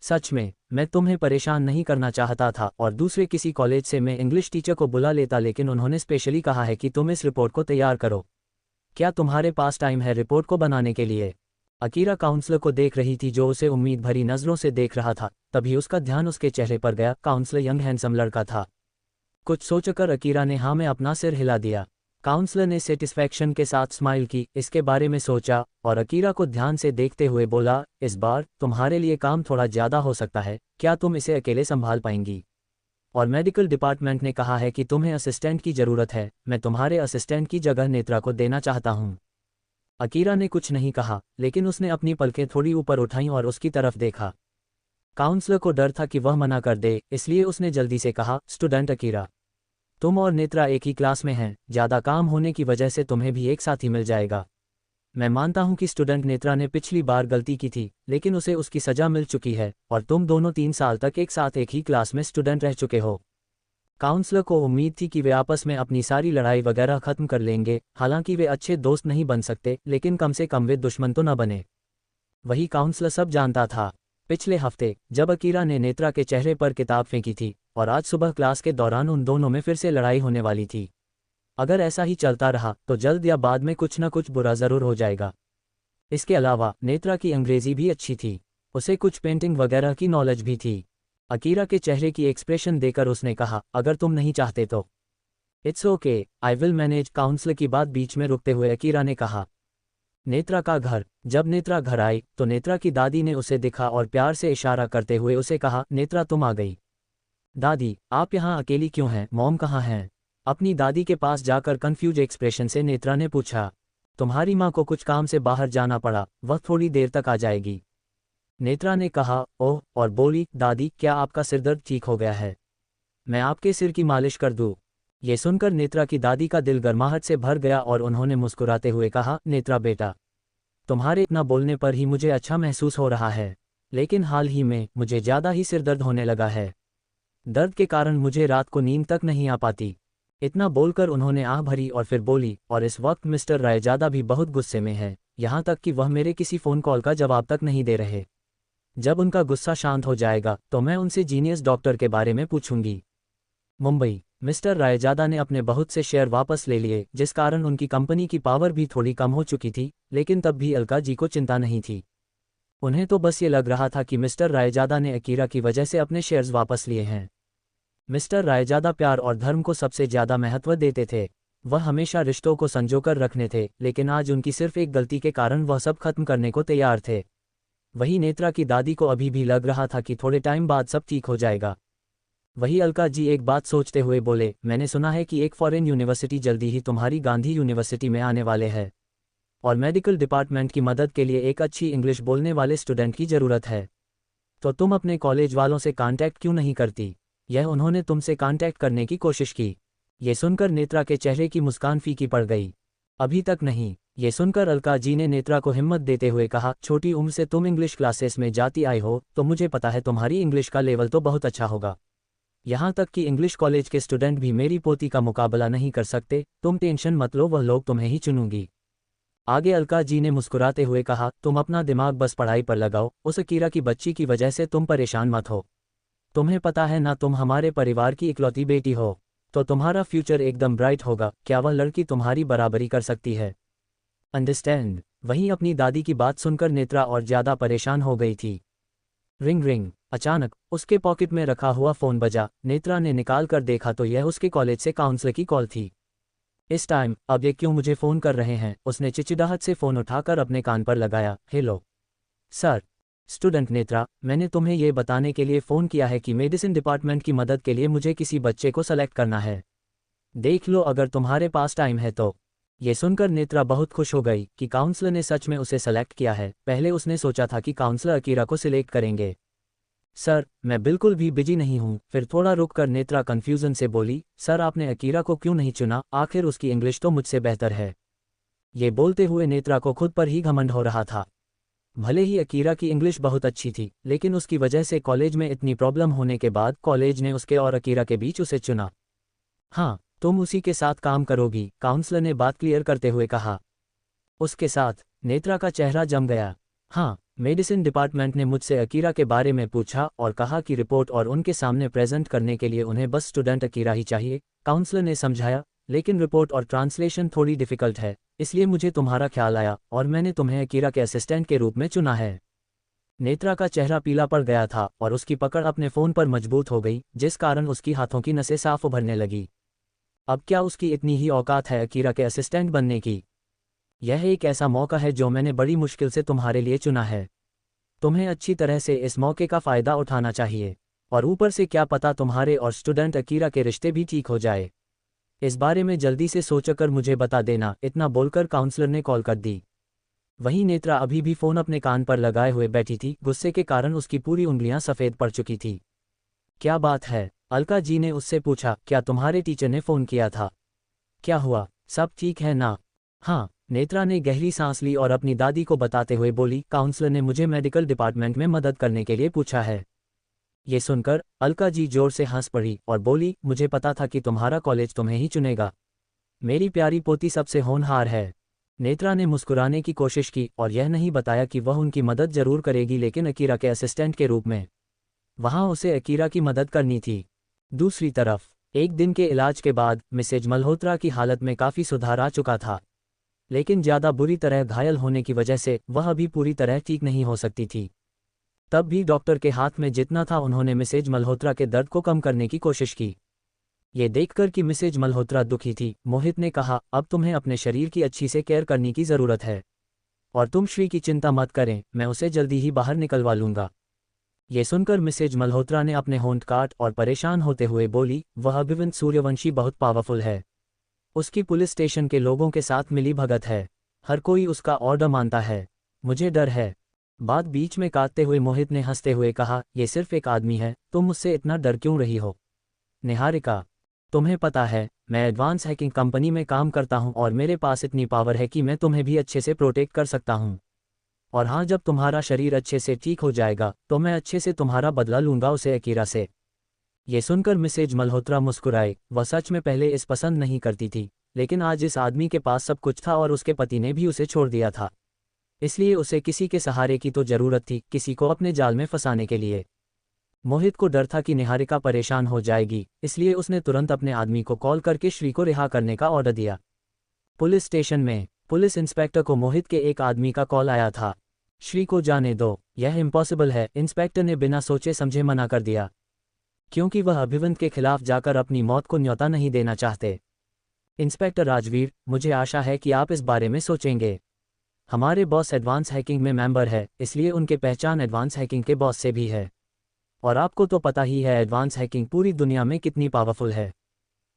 सच में मैं तुम्हें परेशान नहीं करना चाहता था और दूसरे किसी कॉलेज से मैं इंग्लिश टीचर को बुला लेता, लेकिन उन्होंने स्पेशली कहा है कि तुम इस रिपोर्ट को तैयार करो। क्या तुम्हारे पास टाइम है रिपोर्ट को बनाने के लिए? अकीरा काउंसलर को देख रही थी जो उसे उम्मीद भरी नजरों से देख रहा था। तभी उसका ध्यान उसके चेहरे पर गया। काउंसलर यंग हैंडसम लड़का था। कुछ सोचकर अकीरा ने हाँ में अपना सिर हिला दिया। काउंसलर ने सेटिस्फैक्शन के साथ स्माइल की, इसके बारे में सोचा और अकीरा को ध्यान से देखते हुए बोला, इस बार तुम्हारे लिए काम थोड़ा ज़्यादा हो सकता है, क्या तुम इसे अकेले संभाल पाएंगी? और मेडिकल डिपार्टमेंट ने कहा है कि तुम्हें असिस्टेंट की ज़रूरत है, मैं तुम्हारे असिस्टेंट की जगह नेत्रा को देना चाहता हूँ। अकीरा ने कुछ नहीं कहा, लेकिन उसने अपनी पलकें थोड़ी ऊपर उठाईं और उसकी तरफ देखा। काउंसलर को डर था कि वह मना कर दे, इसलिए उसने जल्दी से कहा, स्टूडेंट अकीरा, तुम और नेत्रा एक ही क्लास में हैं, ज़्यादा काम होने की वजह से तुम्हें भी एक साथ ही मिल जाएगा। मैं मानता हूं कि स्टूडेंट नेत्रा ने पिछली बार गलती की थी, लेकिन उसे उसकी सज़ा मिल चुकी है और तुम दोनों 3 साल तक एक साथ एक ही क्लास में स्टूडेंट रह चुके हो। काउंसलर को उम्मीद थी कि वे आपस में अपनी सारी लड़ाई वगैरह खत्म कर लेंगे। हालांकि वे अच्छे दोस्त नहीं बन सकते, लेकिन कम से कम वे दुश्मन तो न बने। वही काउंसलर सब जानता था। पिछले हफ्ते जब अकीरा ने नेत्रा के चेहरे पर किताब फेंकी थी और आज सुबह क्लास के दौरान उन दोनों में फिर से लड़ाई होने वाली थी। अगर ऐसा ही चलता रहा तो जल्द या बाद में कुछ न कुछ बुरा ज़रूर हो जाएगा। इसके अलावा नेत्रा की अंग्रेज़ी भी अच्छी थी, उसे कुछ पेंटिंग वगैरह की नॉलेज भी थी। अकीरा के चेहरे की एक्सप्रेशन देकर उसने कहा, अगर तुम नहीं चाहते तो it's okay, I will manage. Counsellor की बात बीच में रुकते हुए अकीरा ने कहा। नेत्रा का घर। जब नेत्रा घर आई तो नेत्रा की दादी ने उसे दिखा और प्यार से इशारा करते हुए उसे कहा, नेत्रा तुम आ गई। दादी, आप यहाँ अकेली क्यों हैं? मॉम कहाँ हैं? अपनी दादी के पास जाकर कंफ्यूज एक्सप्रेशन से नेत्रा ने पूछा। तुम्हारी माँ को कुछ काम से बाहर जाना पड़ा, वह थोड़ी देर तक आ जाएगी। नेत्रा ने कहा, ओह, और बोली, दादी क्या आपका सिरदर्द ठीक हो गया है? मैं आपके सिर की मालिश कर दूँ? ये सुनकर नेत्रा की दादी का दिल गर्माहट से भर गया और उन्होंने मुस्कुराते हुए कहा, नेत्रा बेटा, तुम्हारे इतना बोलने पर ही मुझे अच्छा महसूस हो रहा है, लेकिन हाल ही में मुझे ज़्यादा ही सिरदर्द होने लगा है। दर्द के कारण मुझे रात को नींद तक नहीं आ पाती। इतना बोलकर उन्होंने आह भरी और फिर बोली, और इस वक्त मिस्टर रायजादा भी बहुत गुस्से में है, यहाँ तक कि वह मेरे किसी फ़ोन कॉल का जवाब तक नहीं दे रहे। जब उनका गुस्सा शांत हो जाएगा तो मैं उनसे जीनियस डॉक्टर के बारे में पूछूंगी। मुंबई। मिस्टर रायजादा ने अपने बहुत से शेयर वापस ले लिए, जिस कारण उनकी कंपनी की पावर भी थोड़ी कम हो चुकी थी, लेकिन तब भी अलका जी को चिंता नहीं थी। उन्हें तो बस ये लग रहा था कि मिस्टर रायजादा ने अकीरा की वजह से अपने शेयर्स वापस लिए हैं। मिस्टर रायजादा प्यार और धर्म को सबसे ज़्यादा महत्व देते थे। वह हमेशा रिश्तों को संजोकर रखने थे, लेकिन आज उनकी सिर्फ एक गलती के कारण वह सब खत्म करने को तैयार थे। वही नेत्रा की दादी को अभी भी लग रहा था कि थोड़े टाइम बाद सब ठीक हो जाएगा। वही अलका जी एक बात सोचते हुए बोले, मैंने सुना है कि एक फॉरेन यूनिवर्सिटी जल्दी ही तुम्हारी गांधी यूनिवर्सिटी में आने वाले है और मेडिकल डिपार्टमेंट की मदद के लिए एक अच्छी इंग्लिश बोलने वाले स्टूडेंट की ज़रूरत है। तो तुम अपने कॉलेज वालों से कांटेक्ट क्यों नहीं करती? यह उन्होंने तुमसे कांटेक्ट करने की कोशिश की। ये सुनकर नेत्रा के चेहरे की मुस्कान फीकी पड़ गई। अभी तक नहीं। ये सुनकर अलका जी ने नेत्रा को हिम्मत देते हुए कहा, छोटी उम्र से तुम इंग्लिश क्लासेस में जाती आई हो तो मुझे पता है तुम्हारी इंग्लिश का लेवल तो बहुत अच्छा होगा। यहाँ तक कि इंग्लिश कॉलेज के स्टूडेंट भी मेरी पोती का मुकाबला नहीं कर सकते। तुम टेंशन मत लो, वह लोग तुम्हें ही चुनूंगी। आगे अलका जी ने मुस्कुराते हुए कहा, तुम अपना दिमाग बस पढ़ाई पर लगाओ, उस अकीरा की बच्ची की वजह से तुम परेशान मत हो। तुम्हें पता है ना, तुम हमारे परिवार की इकलौती बेटी हो, तो तुम्हारा फ्यूचर एकदम ब्राइट होगा। क्या वह लड़की तुम्हारी बराबरी कर सकती है? अंडरस्टैंड। वहीं अपनी दादी की बात सुनकर नेत्रा और ज्यादा परेशान हो गई थी। Ring ring. अचानक उसके पॉकेट में रखा हुआ फोन बजा। नेत्रा ने निकाल कर देखा तो यह उसके कॉलेज से काउंसलर की कॉल थी। इस टाइम अब ये क्यों मुझे फ़ोन कर रहे हैं? उसने चिचिडाहट से फ़ोन उठाकर अपने कान पर लगाया। Hello sir. स्टूडेंट नेत्रा, मैंने तुम्हें ये बताने के लिए फ़ोन किया है कि मेडिसिन डिपार्टमेंट की मदद के लिए मुझे किसी बच्चे को सेलेक्ट करना है। देख लो अगर तुम्हारे पास टाइम है तो। ये सुनकर नेत्रा बहुत खुश हो गई कि काउंसलर ने सच में उसे सेलेक्ट किया है। पहले उसने सोचा था कि काउंसलर अकीरा को सिलेक्ट करेंगे। सर, मैं बिल्कुल भी बिजी नहीं हूँ। फिर थोड़ा रुककर नेत्रा कन्फ्यूजन से बोली, सर आपने अकीरा को क्यों नहीं चुना? आखिर उसकी इंग्लिश तो मुझसे बेहतर है। ये बोलते हुए नेत्रा को खुद पर ही घमंड हो रहा था। भले ही अकीरा की इंग्लिश बहुत अच्छी थी, लेकिन उसकी वजह से कॉलेज में इतनी प्रॉब्लम होने के बाद कॉलेज ने उसके और अकीरा के बीच उसे चुना। हाँ, तुम उसी के साथ काम करोगी, काउंसलर ने बात क्लियर करते हुए कहा। उसके साथ? नेत्रा का चेहरा जम गया। हाँ, मेडिसिन डिपार्टमेंट ने मुझसे अकीरा के बारे में पूछा और कहा कि रिपोर्ट और उनके सामने प्रेजेंट करने के लिए उन्हें बस स्टूडेंट अकीरा ही चाहिए। काउंसलर ने समझाया, लेकिन रिपोर्ट और ट्रांसलेशन थोड़ी डिफ़िकल्ट है, इसलिए मुझे तुम्हारा ख्याल आया और मैंने तुम्हें अकीरा के असिस्टेंट के रूप में चुना है। नेत्रा का चेहरा पीला पड़ गया था और उसकी पकड़ अपने फ़ोन पर मजबूत हो गई, जिस कारण उसकी हाथों की नसें साफ उभरने लगी। अब क्या उसकी इतनी ही औकात है अकीरा के असिस्टेंट बनने की? यह एक ऐसा मौका है जो मैंने बड़ी मुश्किल से तुम्हारे लिए चुना है। तुम्हें अच्छी तरह से इस मौके का फ़ायदा उठाना चाहिए। और ऊपर से क्या पता तुम्हारे और स्टूडेंट अकीरा के रिश्ते भी ठीक हो जाए। इस बारे में जल्दी से सोचकर मुझे बता देना। इतना बोलकर काउंसलर ने कॉल कर दी। वहीं नेत्रा अभी भी फ़ोन अपने कान पर लगाए हुए बैठी थी। गुस्से के कारण उसकी पूरी उंगलियां सफ़ेद पड़ चुकी थी। क्या बात है? अलका जी ने उससे पूछा, क्या तुम्हारे टीचर ने फ़ोन किया था? क्या हुआ? सब ठीक है ना? हाँ। नेत्रा ने गहरी सांस ली और अपनी दादी को बताते हुए बोली, काउंसलर ने मुझे मेडिकल डिपार्टमेंट में मदद करने के लिए पूछा है। ये सुनकर अलका जी जोर से हंस पड़ी और बोली, मुझे पता था कि तुम्हारा कॉलेज तुम्हें ही चुनेगा। मेरी प्यारी पोती सबसे होनहार है। नेत्रा ने मुस्कुराने की कोशिश की और यह नहीं बताया कि वह उनकी मदद जरूर करेगी, लेकिन अकीरा के असिस्टेंट के रूप में। वहाँ उसे अकीरा की मदद करनी थी। दूसरी तरफ एक दिन के इलाज के बाद मिसेज मल्होत्रा की हालत में काफ़ी सुधार आ चुका था, लेकिन ज़्यादा बुरी तरह घायल होने की वजह से वह अभी पूरी तरह ठीक नहीं हो सकती थी। तब भी डॉक्टर के हाथ में जितना था उन्होंने मिसेज मल्होत्रा के दर्द को कम करने की कोशिश की। ये देखकर कि मिसेज मल्होत्रा दुखी थी, मोहित ने कहा, अब तुम्हें अपने शरीर की अच्छी से केयर करने की ज़रूरत है और तुम श्री की चिंता मत करें, मैं उसे जल्दी ही बाहर निकलवा लूँगा। ये सुनकर मिसेज मल्होत्रा ने अपने होंठ काट और परेशान होते हुए बोली, वह अभिवंत सूर्यवंशी बहुत पावरफुल है। उसकी पुलिस स्टेशन के लोगों के साथ मिली भगत है। हर कोई उसका ऑर्डर मानता है। मुझे डर है। बात बीच में काटते हुए मोहित ने हंसते हुए कहा, यह सिर्फ एक आदमी है, तुम मुझसे इतना डर क्यों रही हो? निहारिका, तुम्हें पता है मैं एडवांस हैकिंग कंपनी में काम करता हूं और मेरे पास इतनी पावर है कि मैं तुम्हें भी अच्छे से प्रोटेक्ट कर सकता हूं। और हाँ, जब तुम्हारा शरीर अच्छे से ठीक हो जाएगा तो मैं अच्छे से तुम्हारा बदला लूंगा उसे अकीरा से। ये सुनकर मिसेज मल्होत्रा मुस्कुराए। वह सच में पहले इस पसंद नहीं करती थी, लेकिन आज इस आदमी के पास सब कुछ था और उसके पति ने भी उसे छोड़ दिया था, इसलिए उसे किसी के सहारे की तो जरूरत थी, किसी को अपने जाल में फंसाने के लिए। मोहित को डर था कि निहारिका परेशान हो जाएगी, इसलिए उसने तुरंत अपने आदमी को कॉल करके श्री को रिहा करने का ऑर्डर दिया। पुलिस स्टेशन में पुलिस इंस्पेक्टर को मोहित के एक आदमी का कॉल आया था। श्री को जाने दो, यह इम्पॉसिबल है। इंस्पेक्टर ने बिना सोचे समझे मना कर दिया, क्योंकि वह अभिवंत के खिलाफ जाकर अपनी मौत को न्योता नहीं देना चाहते। इंस्पेक्टर राजवीर, मुझे आशा है कि आप इस बारे में सोचेंगे। हमारे बॉस एडवांस हैकिंग में मेंबर है, इसलिए उनके पहचान एडवांस हैकिंग के बॉस से भी है। और आपको तो पता ही है एडवांस हैकिंग पूरी दुनिया में कितनी पावरफुल है।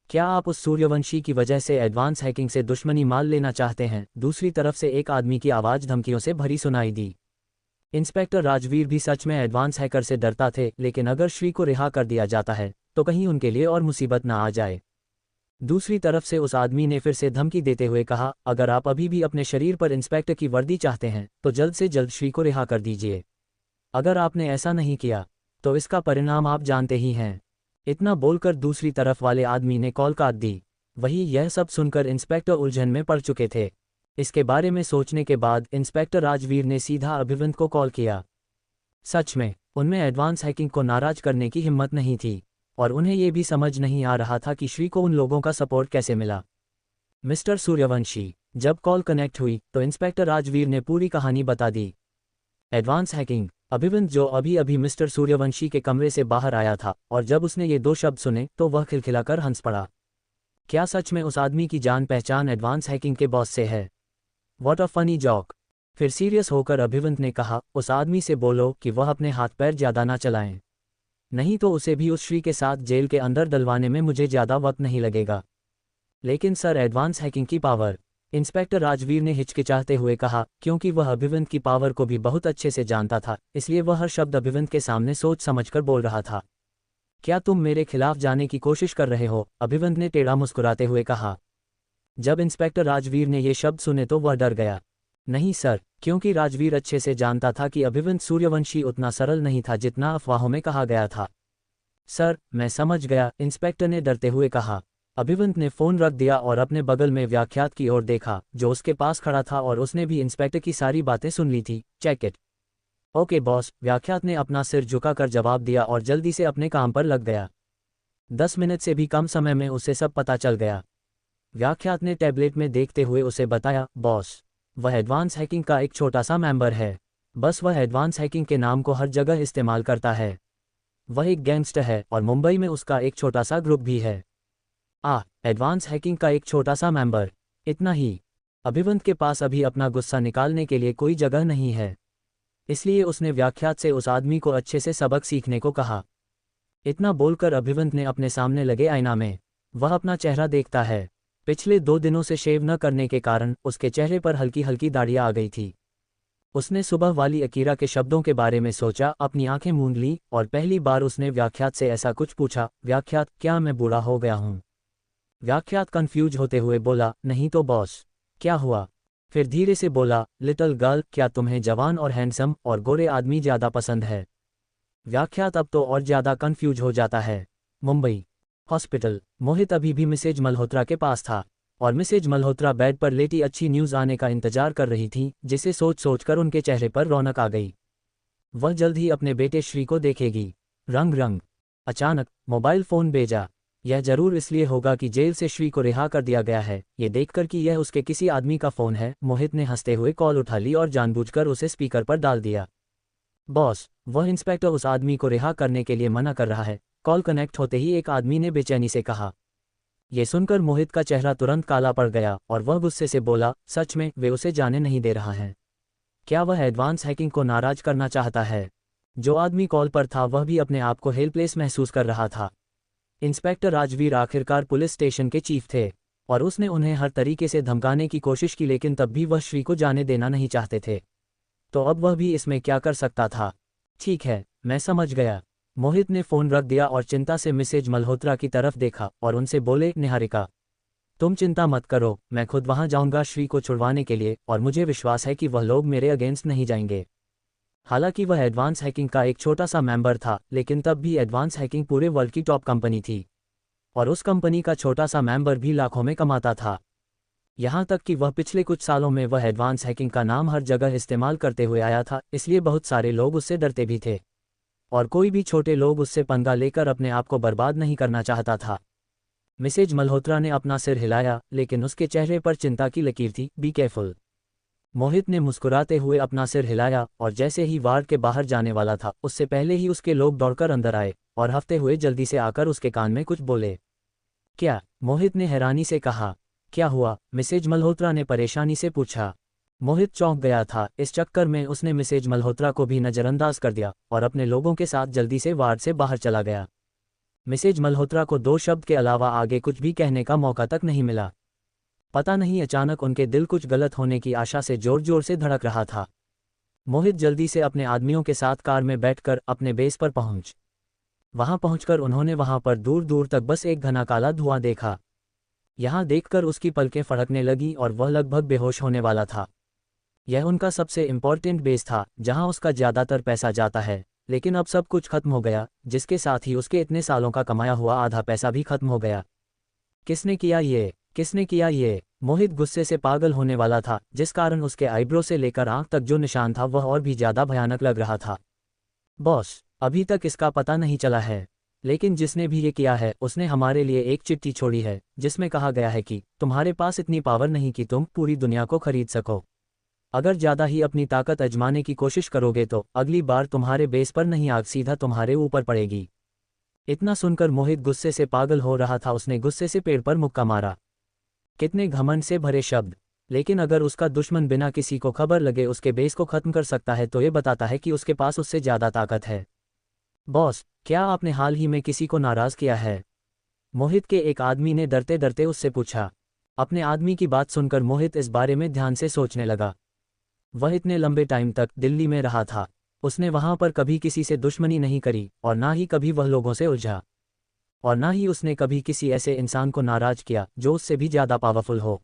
क्या आप उस सूर्यवंशी की वजह से एडवांस हैकिंग से दुश्मनी मान लेना चाहते हैं? दूसरी तरफ से एक आदमी की आवाज़ धमकियों से भरी सुनाई दी। इंस्पेक्टर राजवीर भी सच में एडवांस हैकर से डरता थे, लेकिन अगर श्री को रिहा कर दिया जाता है तो कहीं उनके लिए और मुसीबत ना आ जाए। दूसरी तरफ से उस आदमी ने फिर से धमकी देते हुए कहा, अगर आप अभी भी अपने शरीर पर इंस्पेक्टर की वर्दी चाहते हैं तो जल्द से जल्द श्री को रिहा कर दीजिए। अगर आपने ऐसा नहीं किया तो इसका परिणाम आप जानते ही हैं। इतना बोलकर दूसरी तरफ वाले आदमी ने कॉल काट दी। वही यह सब सुनकर इंस्पेक्टर उलझन में पड़ चुके थे। इसके बारे में सोचने के बाद इंस्पेक्टर राजवीर ने सीधा अभिवंत को कॉल किया। सच में उनमें एडवांस हैकिंग को नाराज करने की हिम्मत नहीं थी और उन्हें यह भी समझ नहीं आ रहा था कि श्री को उन लोगों का सपोर्ट कैसे मिला। मिस्टर सूर्यवंशी, जब कॉल कनेक्ट हुई तो इंस्पेक्टर राजवीर ने पूरी कहानी बता दी। Advance hacking. अभिवंत, जो अभी अभी मिस्टर सूर्यवंशी के कमरे से बाहर आया था, और जब उसने ये दो शब्द सुने तो वह खिलखिलाकर हंस पड़ा। क्या सच में उस आदमी की जान पहचान एडवांस हैकिंग के बॉस से है? What a funny joke. फिर सीरियस होकर अभिवंत ने कहा, उस आदमी से बोलो कि वह अपने हाथ पैर ज्यादा ना चलाएं, नहीं तो उसे भी उस श्री के साथ जेल के अंदर डलवाने में मुझे ज्यादा वक्त नहीं लगेगा। लेकिन सर, एडवांस हैकिंग की पावर, इंस्पेक्टर राजवीर ने हिचकिचाते हुए कहा, क्योंकि वह अभिवंत की पावर को भी बहुत अच्छे से जानता था, इसलिए वह हर शब्द अभिवंत के सामने सोच समझकर बोल रहा था। क्या तुम मेरे खिलाफ जाने की कोशिश कर रहे हो? अभिवंत ने टेढ़ा मुस्कुराते हुए कहा। जब इंस्पेक्टर राजवीर ने ये शब्द सुने तो वह डर गया। नहीं सर, क्योंकि राजवीर अच्छे से जानता था कि अभिवंत सूर्यवंशी उतना सरल नहीं था जितना अफवाहों में कहा गया था। सर, मैं समझ गया, इंस्पेक्टर ने डरते हुए कहा। अभिवंत ने फ़ोन रख दिया और अपने बगल में व्याख्यात की ओर देखा, जो उसके पास खड़ा था, और उसने भी इंस्पेक्टर की सारी बातें सुन ली थी। Check it. Okay boss, Vyakhyat ने अपना सिर झुकाकर जवाब दिया और जल्दी से अपने काम पर लग गया। 10 मिनट से भी कम समय में उसे सब पता चल गया। व्याख्यात ने टैबलेट में देखते हुए उसे बताया, बॉस, वह एडवांस हैकिंग का एक छोटा सा मेंबर है। बस वह एडवांस हैकिंग के नाम को हर जगह इस्तेमाल करता है। वह एक गैंगस्टर है और मुंबई में उसका एक छोटा सा ग्रुप भी है। एडवांस हैकिंग का एक छोटा सा मेंबर, इतना ही। अभिवंत के पास अभी अपना गुस्सा निकालने के लिए कोई जगह नहीं है, इसलिए उसने व्याख्यात से उस आदमी को अच्छे से सबक सीखने को कहा। इतना बोलकर अभिवंत ने अपने सामने लगे आईना में वह अपना चेहरा देखता है। पिछले 2 दिनों से शेव न करने के कारण उसके चेहरे पर हल्की हल्की दाढ़ियां आ गई थी। उसने सुबह वाली अकीरा के शब्दों के बारे में सोचा, अपनी आंखें मूंद ली और पहली बार उसने व्याख्यात से ऐसा कुछ पूछा, व्याख्यात, क्या मैं बूढ़ा हो गया हूँ? व्याख्यात कंफ्यूज होते हुए बोला, नहीं तो बॉस। क्या हुआ? फिर धीरे से बोला, लिटिल गर्ल, क्या तुम्हें जवान और हैंडसम और गोरे आदमी ज्यादा पसंद है? व्याख्यात अब तो और ज्यादा कंफ्यूज हो जाता है। मुंबई हॉस्पिटल। मोहित अभी भी मिसेज मल्होत्रा के पास था और मिसेज मल्होत्रा बेड पर लेटी अच्छी न्यूज़ आने का इंतजार कर रही थी, जिसे सोच सोचकर उनके चेहरे पर रौनक आ गई। वह जल्द ही अपने बेटे श्री को देखेगी। रंग रंग। अचानक मोबाइल फ़ोन भेजा। यह जरूर इसलिए होगा कि जेल से श्री को रिहा कर दिया गया है, ये देखकर कि यह उसके किसी आदमी का फ़ोन है। मोहित ने हंसते हुए कॉल उठा ली और जानबूझकर उसे स्पीकर पर डाल दिया। बॉस, वह इंस्पेक्टर उस आदमी को रिहा करने के लिए मना कर रहा है। कॉल कनेक्ट होते ही एक आदमी ने बेचैनी से कहा। ये सुनकर मोहित का चेहरा तुरंत काला पड़ गया और वह गुस्से से बोला, सच में वे उसे जाने नहीं दे रहा है? क्या वह एडवांस हैकिंग को नाराज करना चाहता है? जो आदमी कॉल पर था वह भी अपने आप को हेल्पलेस महसूस कर रहा था। इंस्पेक्टर राजवीर आखिरकार पुलिस स्टेशन के चीफ थे और उसने उन्हें हर तरीके से धमकाने की कोशिश की, लेकिन तब भी वह श्री को जाने देना नहीं चाहते थे। तो अब वह भी इसमें क्या कर सकता था? ठीक है, मैं समझ गया। मोहित ने फ़ोन रख दिया और चिंता से मिसेज मल्होत्रा की तरफ देखा और उनसे बोले, निहारिका, तुम चिंता मत करो, मैं खुद वहां जाऊंगा श्री को छुड़वाने के लिए, और मुझे विश्वास है कि वह लोग मेरे अगेंस्ट नहीं जाएंगे। हालांकि वह एडवांस हैकिंग का एक छोटा सा मेंबर था, लेकिन तब भी एडवांस हैकिंग पूरे वर्ल्ड की टॉप कंपनी थी और उस कंपनी का छोटा सा मेंबर भी लाखों में कमाता था। यहाँ तक कि वह पिछले कुछ सालों में वह एडवांस हैकिंग का नाम हर जगह इस्तेमाल करते हुए आया था, इसलिए बहुत सारे लोग उससे डरते भी थे और कोई भी छोटे लोग उससे पंगा लेकर अपने आप को बर्बाद नहीं करना चाहता था। मिसेज मल्होत्रा ने अपना सिर हिलाया, लेकिन उसके चेहरे पर चिंता की लकीर थी। Be careful. मोहित ने मुस्कुराते हुए अपना सिर हिलाया और जैसे ही वार्ड के बाहर जाने वाला था, उससे पहले ही उसके लोग दौड़कर अंदर आए और हफ्ते हुए जल्दी से आकर उसके कान में कुछ बोले। क्या? मोहित ने हैरानी से कहा। क्या हुआ? मिसेज मल्होत्रा ने परेशानी से पूछा। मोहित चौंक गया था। इस चक्कर में उसने मिसेज मल्होत्रा को भी नज़रअंदाज कर दिया और अपने लोगों के साथ जल्दी से वार्ड से बाहर चला गया। मिसेज मल्होत्रा को 2 शब्द के अलावा आगे कुछ भी कहने का मौका तक नहीं मिला। पता नहीं अचानक उनके दिल कुछ गलत होने की आशा से जोर जोर से धड़क रहा था। मोहित जल्दी से अपने आदमियों के साथ कार में बैठकर अपने बेस पर पहुंच। वहां पहुंचकर उन्होंने वहां पर दूर दूर तक बस एक घना काला धुआं देखा। यहाँ देखकर उसकी पलकें फड़कने लगी और वह लगभग बेहोश होने वाला था। यह उनका सबसे इम्पोर्टेंट बेस था जहाँ उसका ज़्यादातर पैसा जाता है, लेकिन अब सब कुछ खत्म हो गया, जिसके साथ ही उसके इतने सालों का कमाया हुआ आधा पैसा भी खत्म हो गया। किसने किया ये? किसने किया ये? मोहित गुस्से से पागल होने वाला था, जिस कारण उसके आईब्रो से लेकर आंख तक जो निशान था वह और भी ज़्यादा भयानक लग रहा था। बॉस, अभी तक इसका पता नहीं चला है, लेकिन जिसने भी ये किया है उसने हमारे लिए एक चिट्ठी छोड़ी है जिसमें कहा गया है कि तुम्हारे पास इतनी पावर नहीं कि तुम पूरी दुनिया को खरीद सको। अगर ज़्यादा ही अपनी ताकत आजमाने की कोशिश करोगे तो अगली बार तुम्हारे बेस पर नहीं आग सीधा तुम्हारे ऊपर पड़ेगी। इतना सुनकर मोहित गुस्से से पागल हो रहा था। उसने गुस्से से पेड़ पर मुक्का मारा। कितने घमंड से भरे शब्द! लेकिन अगर उसका दुश्मन बिना किसी को खबर लगे उसके बेस को खत्म कर सकता है तो ये बताता है कि उसके पास उससे ज़्यादा ताकत है। बॉस, क्या आपने हाल ही में किसी को नाराज़ किया है? मोहित के एक आदमी ने डरते डरते उससे पूछा। अपने आदमी की बात सुनकर मोहित इस बारे में ध्यान से सोचने लगा। वह इतने लंबे टाइम तक दिल्ली में रहा था, उसने वहां पर कभी किसी से दुश्मनी नहीं करी और ना ही कभी वह लोगों से उलझा, और ना ही उसने कभी किसी ऐसे इंसान को नाराज किया जो उससे भी ज़्यादा पावरफुल हो।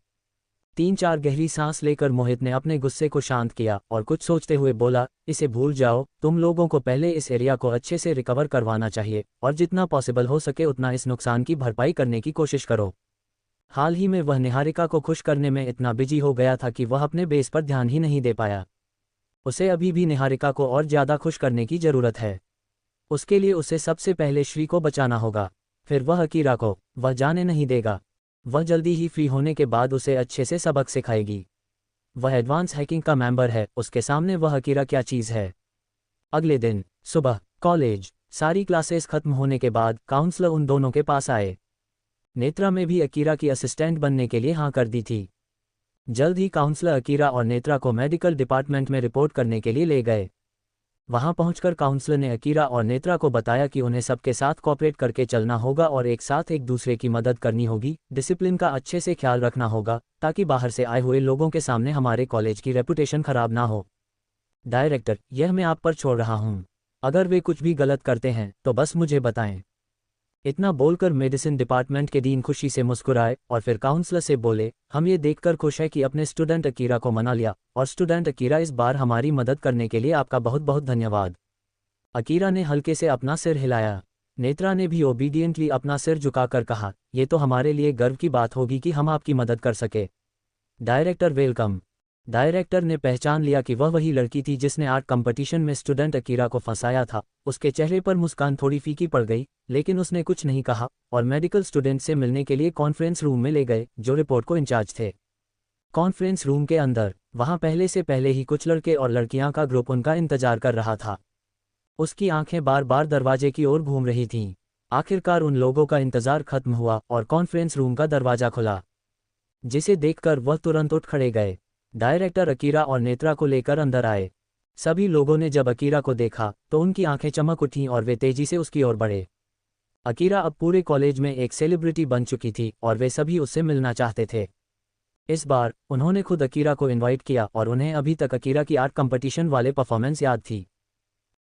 3-4 गहरी सांस लेकर मोहित ने अपने गुस्से को शांत किया और कुछ सोचते हुए बोला, इसे भूल जाओ, तुम लोगों को पहले इस एरिया को अच्छे से रिकवर करवाना चाहिए और जितना पॉसिबल हो सके उतना इस नुकसान की भरपाई करने की कोशिश करो। हाल ही में वह निहारिका को खुश करने में इतना बिजी हो गया था कि वह अपने बेस पर ध्यान ही नहीं दे पाया। उसे अभी भी निहारिका को और ज़्यादा खुश करने की ज़रूरत है। उसके लिए उसे सबसे पहले श्री को बचाना होगा, फिर वह अकीरा को। वह जाने नहीं देगा। वह जल्दी ही फ्री होने के बाद उसे अच्छे से सबक सिखाएगी। वह एडवांस हैकिंग का मेंबर है, उसके सामने वह अकीरा क्या चीज़ है। अगले दिन सुबह कॉलेज, सारी क्लासेस खत्म होने के बाद काउंसलर उन दोनों के पास आए। नेत्रा में भी अकीरा की असिस्टेंट बनने के लिए हाँ कर दी थी। जल्द ही काउंसलर अकीरा और नेत्रा को मेडिकल डिपार्टमेंट में रिपोर्ट करने के लिए ले गए। वहां पहुंचकर काउंसलर ने अकीरा और नेत्रा को बताया कि उन्हें सबके साथ कॉपरेट करके चलना होगा और एक साथ एक दूसरे की मदद करनी होगी, डिसिप्लिन का अच्छे से ख्याल रखना होगा ताकि बाहर से आए हुए लोगों के सामने हमारे कॉलेज की रेपुटेशन खराब ना हो। डायरेक्टर, यह मैं आप पर छोड़ रहा हूं, अगर वे कुछ भी गलत करते हैं तो बस मुझे बताएं। इतना बोलकर मेडिसिन डिपार्टमेंट के डीन खुशी से मुस्कुराए और फिर काउंसलर से बोले, हम ये देखकर खुश है कि अपने स्टूडेंट अकीरा को मना लिया, और स्टूडेंट अकीरा, इस बार हमारी मदद करने के लिए आपका बहुत बहुत धन्यवाद। अकीरा ने हल्के से अपना सिर हिलाया। नेत्रा ने भी ओबीडियंटली अपना सिर झुकाकर कहा, ये तो हमारे लिए गर्व की बात होगी कि हम आपकी मदद कर सके। Director welcome. डायरेक्टर ने पहचान लिया कि वह वही लड़की थी जिसने आर्ट कंपटीशन में स्टूडेंट अकीरा को फंसाया था। उसके चेहरे पर मुस्कान थोड़ी फीकी पड़ गई, लेकिन उसने कुछ नहीं कहा और मेडिकल स्टूडेंट से मिलने के लिए कॉन्फ्रेंस रूम में ले गए जो रिपोर्ट को इंचार्ज थे। कॉन्फ्रेंस रूम के अंदर वहां पहले ही कुछ लड़के और लड़कियां का ग्रुप उनका इंतजार कर रहा था। उसकी आंखें बार बार दरवाजे की ओर घूम रही थीं। आखिरकार उन लोगों का इंतजार खत्म हुआ और कॉन्फ्रेंस रूम का दरवाजा खुला, जिसे देखकर वह तुरंत उठ खड़े गए। डायरेक्टर अकीरा और नेत्रा को लेकर अंदर आए। सभी लोगों ने जब अकीरा को देखा तो उनकी आंखें चमक उठीं और वे तेजी से उसकी ओर बढ़े। अकीरा अब पूरे कॉलेज में एक सेलिब्रिटी बन चुकी थी और वे सभी उससे मिलना चाहते थे। इस बार उन्होंने खुद अकीरा को इनवाइट किया और उन्हें अभी तक अकीरा की आर्ट कंपटीशन वाले परफॉर्मेंस याद थी।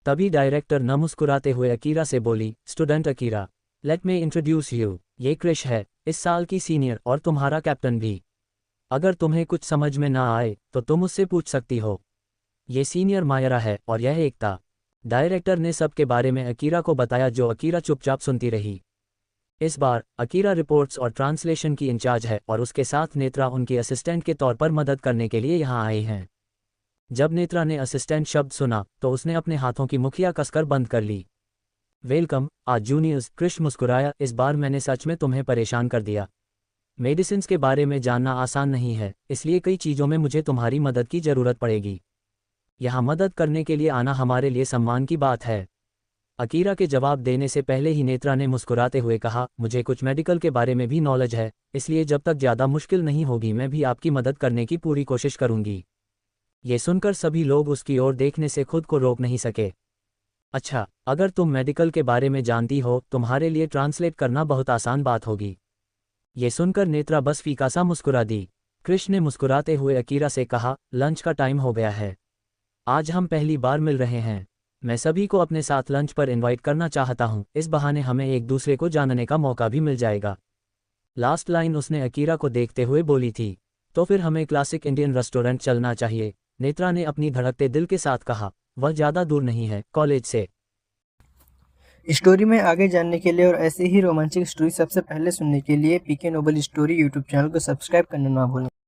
तभी डायरेक्टर न मुस्कुराते हुए अकीरा से बोली, student Akira, let me introduce you, ये क्रिश है, इस साल की सीनियर और तुम्हारा कैप्टन भी। अगर तुम्हें कुछ समझ में ना आए तो तुम मुझसे पूछ सकती हो। ये सीनियर मायरा है और यह एकता। डायरेक्टर ने सबके बारे में अकीरा को बताया, जो अकीरा चुपचाप सुनती रही। इस बार अकीरा रिपोर्ट्स और ट्रांसलेशन की इंचार्ज है और उसके साथ नेत्रा उनकी असिस्टेंट के तौर पर मदद करने के लिए यहाँ आई हैं। जब नेत्रा ने असिस्टेंट शब्द सुना तो उसने अपने हाथों की मुखिया कसकर बंद कर ली। वेलकम आज जूनियर्स, क्रिश मुस्कुराया, इस बार मैंने सच में तुम्हें परेशान कर दिया। मेडिसिन्स के बारे में जानना आसान नहीं है, इसलिए कई चीज़ों में मुझे तुम्हारी मदद की ज़रूरत पड़ेगी। यहाँ मदद करने के लिए आना हमारे लिए सम्मान की बात है। अकीरा के जवाब देने से पहले ही नेत्रा ने मुस्कुराते हुए कहा, मुझे कुछ मेडिकल के बारे में भी नॉलेज है, इसलिए जब तक ज़्यादा मुश्किल नहीं होगी मैं भी आपकी मदद करने की पूरी कोशिश करूँगी। ये सुनकर सभी लोग उसकी ओर देखने से खुद को रोक नहीं सके। अच्छा, अगर तुम मेडिकल के बारे में जानती हो तुम्हारे लिए ट्रांसलेट करना बहुत आसान बात होगी। ये सुनकर नेत्रा बस फीका सा मुस्कुरा दी। क्रिश ने मुस्कुराते हुए अकीरा से कहा, लंच का टाइम हो गया है, आज हम पहली बार मिल रहे हैं, मैं सभी को अपने साथ लंच पर इनवाइट करना चाहता हूँ, इस बहाने हमें एक दूसरे को जानने का मौका भी मिल जाएगा। लास्ट लाइन उसने अकीरा को देखते हुए बोली थी। तो फिर हमें क्लासिक इंडियन रेस्टोरेंट चलना चाहिए, नेत्रा ने अपनी धड़कते दिल के साथ कहा। वह ज़्यादा दूर नहीं है, कॉलेज से। स्टोरी में आगे जानने के लिए और ऐसे ही रोमांचक स्टोरी सबसे पहले सुनने के लिए पीके नोबल स्टोरी यूट्यूब चैनल को सब्सक्राइब करना ना भूलें।